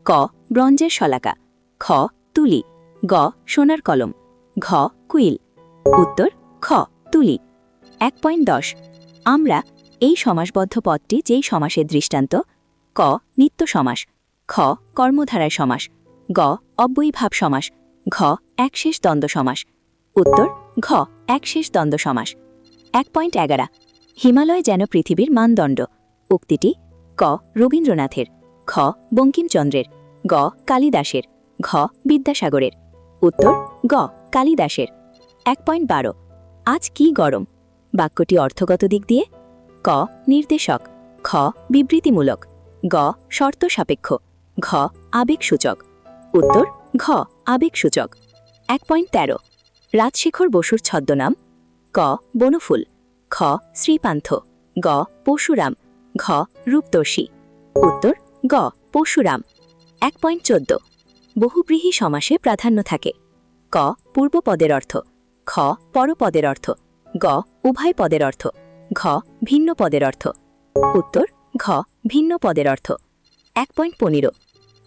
A: ক ব্রঞ্জের শলাকা, খ তুলি, গ সোনার কলম, ঘ কুইল। উত্তর খ তুলি। 1.10 আমরা এই সমাসবদ্ধ পদটি যেই সমাসের দৃষ্টান্ত, ক নিত্য সমাস, খ কর্মধারায় সমাস, গ অব্যয়ীভাব সমাস, ঘ একশেষ দ্বন্দ্ব সমাস। উত্তর ঘ একশেষ দ্বন্দ্ব সমাস। 1.11 হিমালয় যেন পৃথিবীর মানদণ্ড। উক্তিটি ক রবীন্দ্রনাথের, খ বঙ্কিমচন্দ্রের, গ কালিদাসের, ঘ বিদ্যাসাগরের। উত্তর গ কালিদাসের। 1.12 আজ কি গরম। বাক্যটি অর্থগত দিক দিয়ে ক নির্দেশক, খ বিবৃতিমূলক, গ শর্ত সাপেক্ষ, ঘ আবেগসূচক। উত্তর ঘ আবেগসূচক। 1.13 রাজশেখর বসুর ছদ্মনাম ক বনফুল, খ শ্রীপান্থ, গ পরশুরাম, ঘ রূপদর্শী। উত্তর গ পরশুরাম। 1.14 বহুব্রীহি সমাসে প্রাধান্য থাকে ক পূর্বপদের অর্থ, খ পরপদের অর্থ, গ উভয় পদের অর্থ, ঘ ভিন্ন পদের অর্থ। উত্তর ঘ ভিন্ন পদের অর্থ। 1.15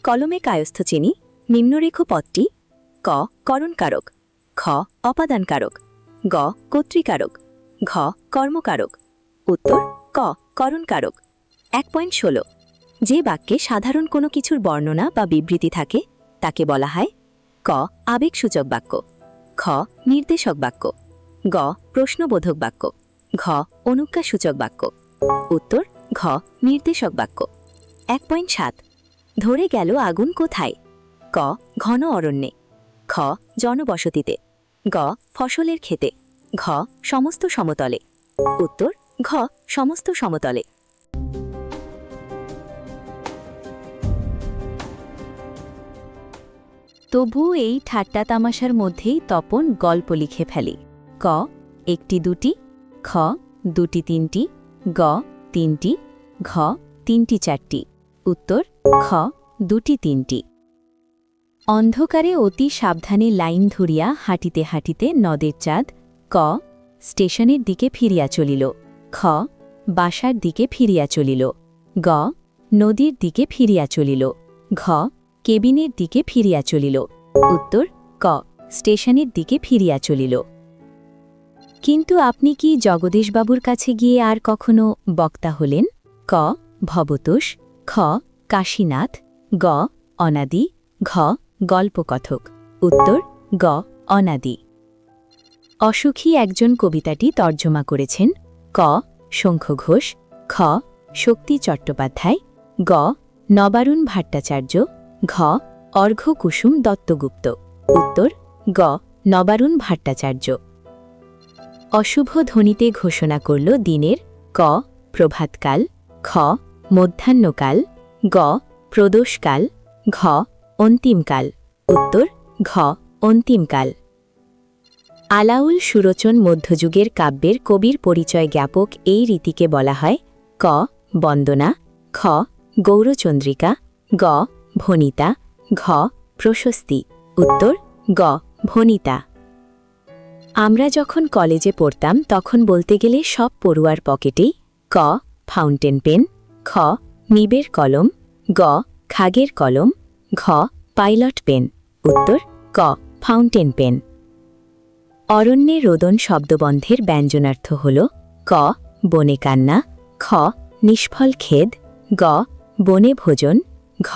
A: কলমে কায়স্থ চিনি নিম্নরেখ পদটি ক করণকারক, খ অপাদানকারক, গ কর্তৃকারক, ঘ কর্মকারক। উত্তর ক করণকারক। 1.16 যে বাক্যে সাধারণ কোনো কিছুর বর্ণনা বা বিবৃতি থাকে তাকে বলা হয় ক আবেগসূচক বাক্য, খ নির্দেশক বাক্য, গ প্রশ্নবোধক বাক্য, ঘ অনুজ্ঞাসূচক বাক্য। উত্তর ঘ নির্দেশক বাক্য। 1.7 ধরে গেল আগুন কোথায়? ক ঘন অরণ্যে, খ জনবসতিতে, গ ফসলের ক্ষেতে, ঘ সমস্ত সমতলে। উত্তর ঘ সমস্ত সমতলে।
B: তবু এই ঠাট্টা তামাশার মধ্যেই তপন গল্প লিখে ফেলে। ক একটি দুটি, খ দুটি তিনটি, গ তিনটি, ঘ তিনটি চারটি। উত্তর খ দুটি তিনটি। অন্ধকারে অতি সাবধানে লাইন ধরিয়া হাঁটিতে হাঁটিতে নদের চাঁদ ক স্টেশনের দিকে ফিরিয়া চলিল, খ বাসার দিকে ফিরিয়া চলিল, গ নদীর দিকে ফিরিয়া চলিল, ঘ কেবিনের দিকে ফিরিয়া চলিল। উত্তর ক স্টেশনের দিকে ফিরিয়া চলিল। কিন্তু আপনি কি জগদীশবাবুর কাছে গিয়ে আর কখনো বক্তা হলেন? ক ভবতোষ, খ কাশীনাথ, গ অনাদি, ঘ গল্পকথক। উত্তর গ অনাদি। অসুখী একজন কবিতাটি তর্জমা করেছেন ক শঙ্খ ঘোষ, খ শক্তি চট্টোপাধ্যায়, গ নবারুণ ভট্টাচার্য, ঘ অর্ঘ্যকুসুম দত্তগুপ্ত। উত্তর গ নবারুণ ভট্টাচার্য। অশুভ ধ্বনিতে ঘোষণা করল দিনের ক প্রভাতকাল, খ মধ্যাহ্নকাল, গ প্রদোষকাল, ঘ অন্তিমকাল। উত্তর ঘ অন্তিমকাল। আলাউল সুরোচন মধ্যযুগের কাব্যের কবির পরিচয় জ্ঞাপক এই রীতিকে বলা হয় ক বন্দনা, খ গৌরচন্দ্রিকা, গ ভণিতা, ঘ প্রশস্তি। উত্তর গ ভণিতা। আমরা যখন কলেজে পড়তাম তখন বলতে গেলে সব পড়ুয়ার পকেটেই ক ফাউন্টেন পেন, খ নিবের কলম, গ খাগের কলম, ঘ পাইলট পেন। উত্তর ক ফাউন্টেন পেন। অরণ্যে রোদন শব্দবন্ধের ব্যঞ্জনার্থ হল ক বনে কান্না, খ নিষ্ফল খেদ, গ বনে ভোজন, ঘ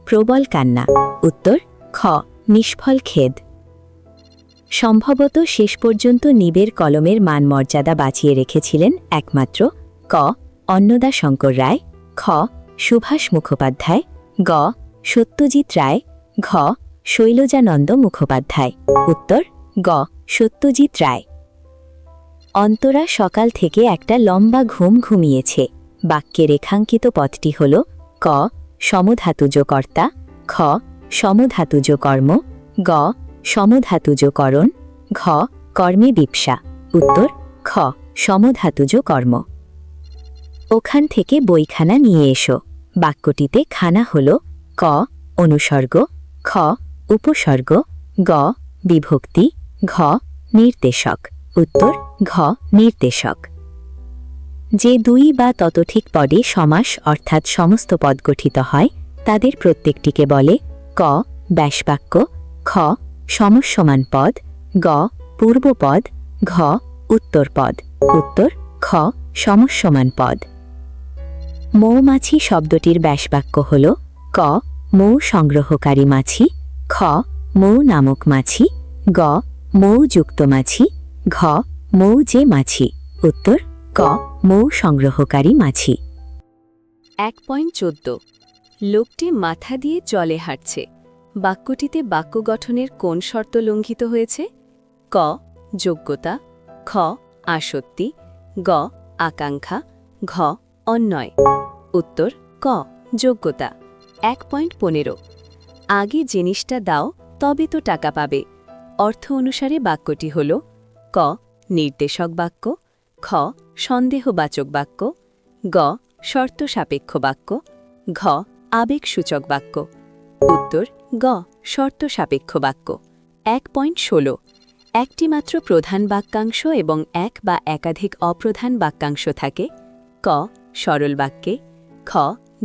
B: প্রবল কান্না। উত্তর খ নিষ্ফল খেদ। সম্ভবত শেষ পর্যন্ত নিবের কলমের মান মর্যাদা বাঁচিয়ে রেখেছিলেন একমাত্র ক অন্নদা শঙ্কর রায়, খ সুভাষ মুখোপাধ্যায়, গ সত্যজিৎ রায়, ঘ শৈলজানন্দ মুখোপাধ্যায়। উত্তর গ সত্যজিৎ রায়। অন্তরা সকাল থেকে একটা লম্বা ঘুম ঘুমিয়েছে। বাক্যে রেখাঙ্কিত পদটি হল ক সমধাতুজ কর্তা, খ সমধাতুজ কর্ম, গ সমধাতুজ করণ, ঘ কর্মে বিপসা। উত্তর খ সমধাতুজ কর্ম। ওখান থেকে বইখানা নিয়ে এসো। বাক্যটিতে খানা হল ক অনুসর্গ, খ উপসর্গ, গ বিভক্তি, ঘ নির্দেশক। উত্তর ঘ নির্দেশক। যে দুই বা ততোধিক পদে সমাস অর্থাৎ সমস্ত পদ গঠিত হয় তাদের প্রত্যেকটিকে বলে ক ব্যাসবাক্য, খ সমসমান পদ, গ পূর্বপদ, ঘ উত্তরপদ। উত্তর খ সমসমান পদ। মৌমাছি শব্দটির ব্যাসবাক্য হল ক মৌ সংগ্রহকারী মাছি, খ মৌ নামক মাছি, গ মৌযুক্ত মাছি, ঘ মৌ যে মাছি। উত্তর ক মৌ সংগ্রহকারী মাছি।
A: 1.14 লোকটি মাথা দিয়ে জলে হাঁটছে। বাক্যটিতে বাক্য গঠনের কোন শর্ত লঙ্ঘিত হয়েছে? ক যোগ্যতা, খ আসক্তি, গ আকাঙ্ক্ষা, ঘ অন্যয়। উত্তর ক যোগ্যতা। 1.15 আগে জিনিসটা দাও তবে তো টাকা পাবে। অর্থ অনুসারে বাক্যটি হল ক নির্দেশক বাক্য, খ সন্দেহবাচক বাক্য, গ শর্ত সাপেক্ষ বাক্য, ঘ আবেগসূচক বাক্য। উত্তর গ শর্ত সাপেক্ষ বাক্য। 1.16 একটি মাত্র প্রধান বাক্যাংশ এবং এক বা একাধিক অপ্রধান বাক্যাংশ থাকে ক সরল বাক্যে, খ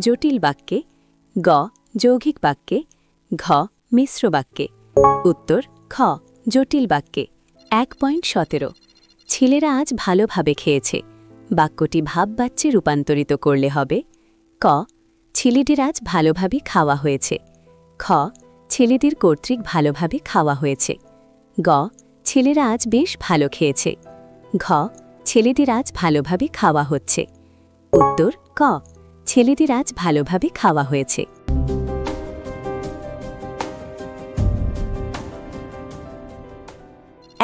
A: জটিল বাক্যে, গ যৌগিক বাক্যে, ঘ মিশ্র বাক্যে। উত্তর খ জটিল বাক্যে। 1.17 ছেলেরা আজ ভালোভাবে খেয়েছে। বাক্যটি ভাববাচ্যে রূপান্তরিত করলে হবে ক ছেলেটির আজ ভালোভাবে খাওয়া হয়েছে, খ ছেলেদের কর্তৃক ভালোভাবে খাওয়া হয়েছে, গ ছেলেরা আজ বেশ ভালো খেয়েছে, ঘ ছেলেদের আজ ভালোভাবে খাওয়া হচ্ছে। উত্তর ক ছেলেদের আজ ভালোভাবে খাওয়া হয়েছে।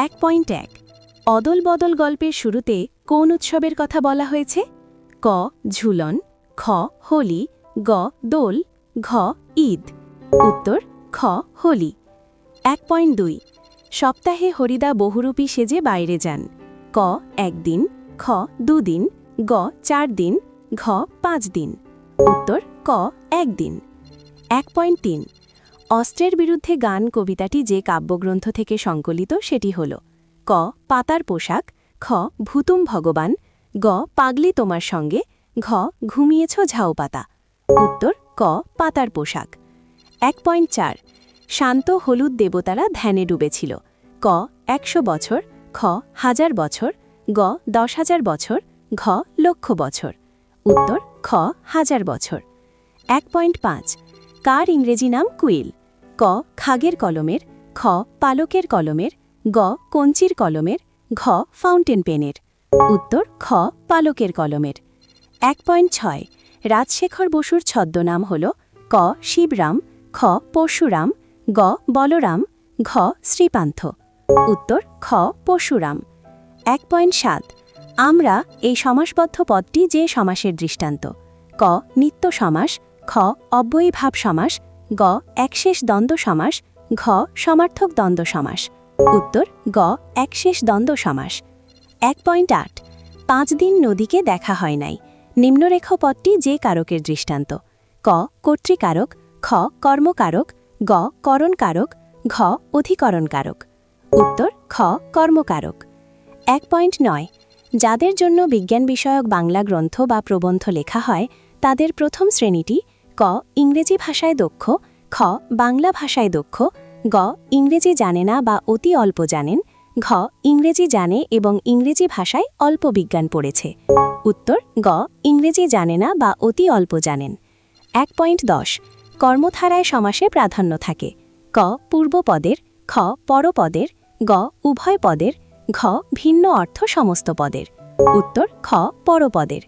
A: 1.1 অদল বদল গল্পের শুরুতে কোন উৎসবের কথা বলা হয়েছে? ক ঝুলন, খ হোলি, গ দোল, ঘ ঈদ। উত্তর খ হোলি। 1.2 সপ্তাহে হরিদা বহুরূপী সেজে বাইরে যান। ক একদিন, খ দুদিন, গ 4 দিন, ঘ 5 দিন। উত্তর ক একদিন। 1.3 অস্ত্রের বিরুদ্ধে গান কবিতাটি যে কাব্যগ্রন্থ থেকে সংকলিত সেটি হল ক পাতার পোশাক, খ ভুতুম ভগবান, গ পাগলি তোমার সঙ্গে, ঘ ঘুমিয়েছ ঝাউ পাতা। উত্তর ক পাতার পোশাক। 1.4 শান্ত হলুদ দেবতারা ধ্যানে ডুবেছিল। ক 100 বছর, খ 1000 বছর, গ 10,000 বছর, ঘ লক্ষ বছর। উত্তর খ 1000 বছর। 1.5 কার ইংরেজি নাম কুইল? ক খাগের কলমের, খ পালকের কলমের, গ কঞ্চির কলমের, ঘ ফাউন্টেন পেনের। উত্তর খ পালকের কলমের। 1.6 রাজশেখর বসুর ছদ্মনাম হল ক শিবরাম, খ পরশুরাম, গ বলরাম, ঘ শ্রীপান্থ। উত্তর খ পরশুরাম। 1.7 আমরা এই সমাসবদ্ধ পদটি যে সমাসের দৃষ্টান্ত? ক
B: ক নিত্য সমাস, খ অব্যয়ীভাব সমাস, গ একশেষ দ্বন্দ্ব সমাস, ঘ সমার্থক দ্বন্দ্ব সমাস। উত্তর গ একশেষ দ্বন্দ্ব সমাস। 1.8 5 দিন নদীকে দেখা হয় নাই। নিম্নরেখ পদটি যে কারকের দৃষ্টান্ত? ক কর্তৃকারক, খ কর্মকারক, গ করণকারক, ঘ অধিকরণকারক। উত্তর খ কর্মকারক। 1.9 যাদের জন্য বিজ্ঞান বিষয়ক বাংলা গ্রন্থ বা প্রবন্ধ লেখা হয় তাদের প্রথম শ্রেণীটি ক ইংরেজি ভাষায় দক্ষ, খ বাংলা ভাষায় দক্ষ, গ ইংরেজি জানে না বা অতি অল্প জানেন, ঘ ইংরেজি জানে এবং ইংরেজি ভাষায় অল্প বিজ্ঞান পড়েছে। উত্তর গ ইংরেজি জানে না বা অতি অল্প জানেন। 1.10 কর্মধারায় সমাসে প্রাধান্য থাকে। ক পূর্বপদের, খ পরপদের, গ উভয় পদের, ঘ ভিন্ন অর্থ সমস্ত পদের। উত্তর খ পরপদের।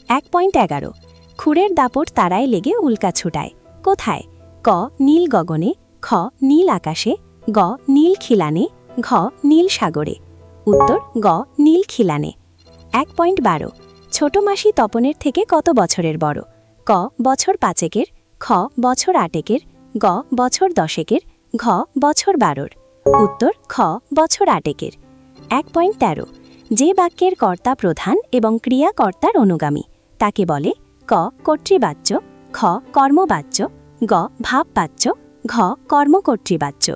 B: 1.11 খুরের দাপট তারায় লেগে উল্কা ছুটায়। কোথায়? ক নীল গগনে, খ নীল আকাশে, গ নীল খিলানে, ঘ নীল সাগরে। উত্তর গ নীল খিলানে। 1.12 ছোট মাসি তপনের থেকে কত বছরের বড়? ক বছর 5 খ বছর 8 গ বছর 10 ঘ বছর 12। উত্তর খ বছর 8। 1.13 যে বাক্যের কর্তা প্রধান এবং ক্রিয়া কর্তার অনুগামী তাকে বলে? ক কর্তৃবাচ্য, খ কর্মবাচ্য, গ ভাববাচ্য, ঘ কর্মকর্তৃবাচ্য।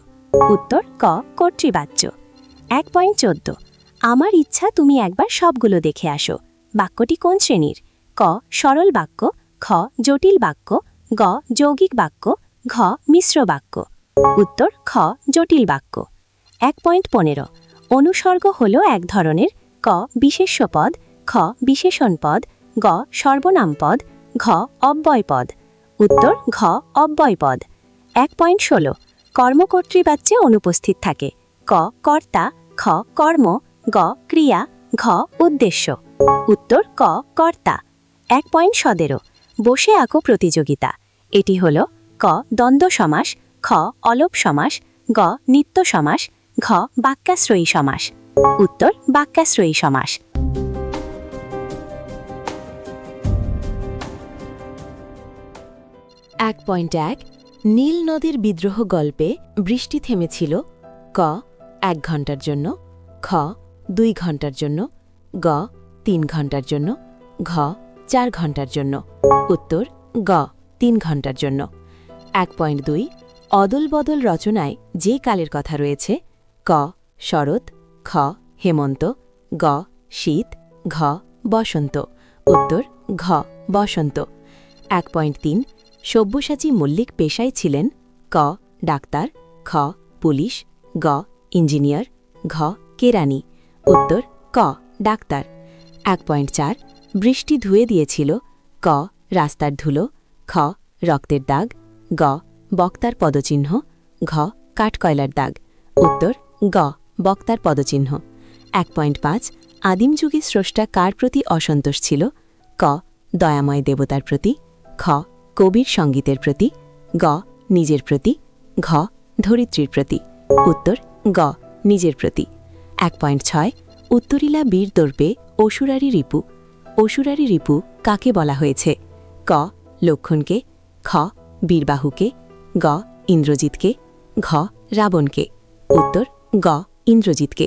B: উত্তর ক কর্তৃবাচ্য। 1.14 আমার ইচ্ছা তুমি একবার সবগুলো দেখে আসো। বাক্যটি কোন শ্রেণীর? ক সরল বাক্য, খ জটিল বাক্য, গ যৌগিক বাক্য, ঘ মিশ্র বাক্য। উত্তর খ জটিল বাক্য। 1.15 অনুসর্গ হল এক ধরনের ক বিশেষ্য পদ, খ বিশেষণ পদ, গ সর্বনাম পদ, ঘ অব্যয় পদ। উত্তর ঘ অব্যয় পদ। 1.16 কর্মকর্তৃবাচ্যে অনুপস্থিত থাকে। ক কর্তা, খ কর্ম, গ ক্রিয়া, ঘ উদ্দেশ্য। উত্তর ক কর্তা। 1.17 বসে আঁকো প্রতিযোগিতা। এটি হল ক দ্বন্দ্ব সমাস, খ অলোপ সমাস, গ নিত্য সমাস, ঘ বাক্যাশ্রয়ী সমাস। উত্তর বাক্যাশ্রয়ী সমাস।
C: 1.1 নীল নদীর বিদ্রোহ গল্পে বৃষ্টি থেমেছিল ক 1 ঘন্টার জন্য, খ 2 ঘন্টার জন্য, গ 3 ঘন্টার জন্য, ঘ 4 ঘন্টার জন্য। উত্তর গ 3 ঘন্টার জন্য। 1.2 অদল বদল রচনায় যে কালের কথা রয়েছে? ক শরৎ, খ হেমন্ত, গ শীত, ঘ বসন্ত। উত্তর ঘ বসন্ত। 1.3 সব্যসাচী মল্লিক পেশায় ছিলেন? ক ডাক্তার, খ পুলিশ, গ ইঞ্জিনিয়ার, ঘ কেরানি। উত্তর ক ডাক্তার। 1.4 বৃষ্টি ধুয়ে দিয়েছিল? ক রাস্তার ধুলো, খ রক্তের দাগ, গ বক্তার পদচিহ্ন, ঘ কাঠকয়লার দাগ। উত্তর গ বক্তার পদচিহ্ন। 1.5 আদিম যুগে স্রষ্টা কার প্রতি অসন্তোষ ছিল? ক দয়াময় দেবতার প্রতি, খ কবির সঙ্গীতের প্রতি, গ নিজের প্রতি, ঘ ধরিত্রীর প্রতি। উত্তর গ নিজের প্রতি। 1.6 উত্তরীলা বীর দর্পে অসুরারি রিপু। অসুরারি রিপু কাকে বলা হয়েছে? ক লক্ষণকে, খ বীরবাহুকে, গ ইন্দ্রজিৎকে, ঘ রাবণকে। উত্তর গ ইন্দ্রজিৎকে।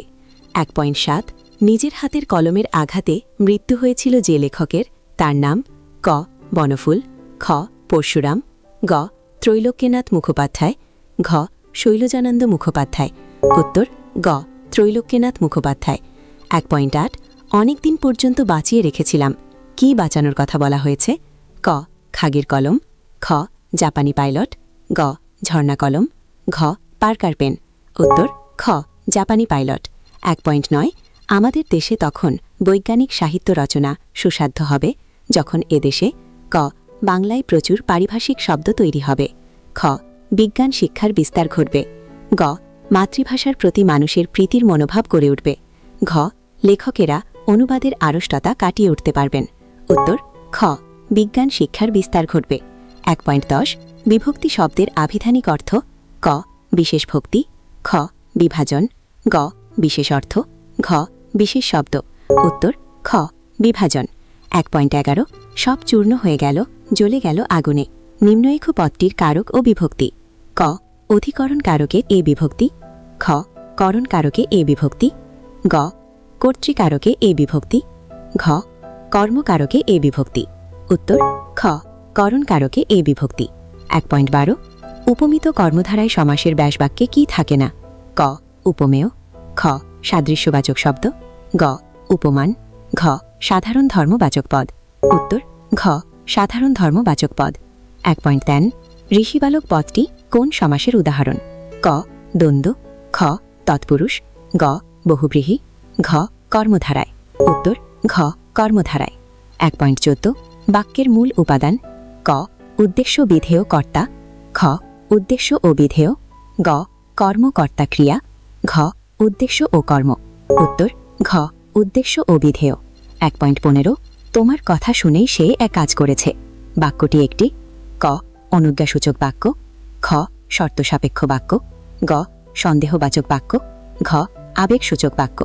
C: 1.7 নিজের হাতের কলমের আঘাতে মৃত্যু হয়েছিল যে লেখকের, তার নাম? ক বনফুল, খ পরশুরাম, গ ত্রৈলোক্যনাথ মুখোপাধ্যায়, ঘ শৈলজানন্দ মুখোপাধ্যায়। উত্তর গ ত্রৈলোক্যনাথ মুখোপাধ্যায়। 1.8 অনেক দিন পর্যন্ত বাঁচিয়ে রেখেছিলাম। কি বাঁচানোর কথা বলা হয়েছে? ক খাগের কলম, খ জাপানি পাইলট, গ ঝর্ণা কলম, ঘ পার্কার পেন। উত্তর খ জাপানি পাইলট। 1.9 আমাদের দেশে তখন বৈজ্ঞানিক সাহিত্য রচনা সুসাধ্য হবে যখন এদেশে ক বাংলায় প্রচুর পারিভাষিক শব্দ তৈরি হবে, খ বিজ্ঞান শিক্ষার বিস্তার ঘটবে, গ মাতৃভাষার প্রতি মানুষের প্রীতির মনোভাব গড়ে উঠবে, ঘ লেখকেরা অনুবাদের আড়ষ্টতা কাটিয়ে উঠতে পারবেন। উত্তর খ বিজ্ঞান শিক্ষার বিস্তার ঘটবে। 1.10 বিভক্তি শব্দের আভিধানিক অর্থ? ক বিশেষ ভক্তি, খ বিভাজন, গ বিশেষ অর্থ, ঘ বিশেষ শব্দ। উত্তর খ বিভাজন। 1.11 সব চূর্ণ হয়ে গেল
A: জ্বলে গেল আগুনে। নিম্নরেখ পদটির কারক ও বিভক্তি। ক অধিকরণ কারকে এ বিভক্তি। খ করণ কারকে এ বিভক্তি। গ কর্তৃকারকে এ বিভক্তি। ঘ কর্মকারকে এ বিভক্তি। উত্তর খ করণ কারকে এ বিভক্তি। 1.12 উপমিত কর্মধারায় সমাসের ব্যাসবাক্যে কি থাকে না? ক উপমেয়। খ সাদৃশ্যবাচক শব্দ। গ উপমান। ঘ সাধারণ ধর্মবাচক পদ। উত্তর ঘ সাধারণ ধর্মবাচক পদ। 1.10 ঋষিবালক পদটি কোন সমাসের উদাহরণ? ক দ্বন্দ্ব। খ তৎপুরুষ। গ বহুব্রীহি। ঘ কর্মধারায়। উত্তর ঘ কর্মধারায়। 1.14 বাক্যের মূল উপাদান। ক উদ্দেশ্য বিধেয় কর্তা। খ উদ্দেশ্য ও বিধেয়। গ কর্মকর্তা ক্রিয়া। ঘ উদ্দেশ্য ও কর্ম। উত্তর ঘ উদ্দেশ্য ও বিধেয়। 1.15 তোমার কথা শুনেই সে এক কাজ করেছে। বাক্যটি একটি। ক অনুজ্ঞাসূচক বাক্য। খ শর্তসাপেক্ষ বাক্য। গ সন্দেহবাচক বাক্য। ঘ আবেগসূচক বাক্য।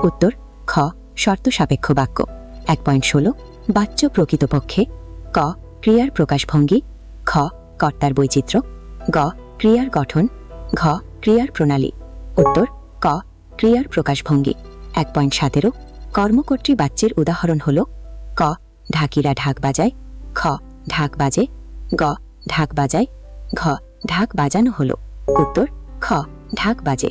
A: উত্তর খ শর্তসাপেক্ষ বাক্য। 1.16 বাচ্য প্রকৃতপক্ষে। ক ক্রিয়ার প্রকাশভঙ্গি। খ কর্তার বৈচিত্র্য। গ ক্রিয়ার গঠন। ঘ ক্রিয়ার প্রণালী। উত্তর ক ক্রিয়ার প্রকাশভঙ্গি। 1.17 কর্মকর্ত্রী বাচ্যের উদাহরণ হল। ক ঢাকিরা ঢাক বাজায়। খ ঢাক বাজে। গ ঢাক বাজায়। ঘ ঢাক বাজানো হল। উত্তর খ ঢাক বাজে।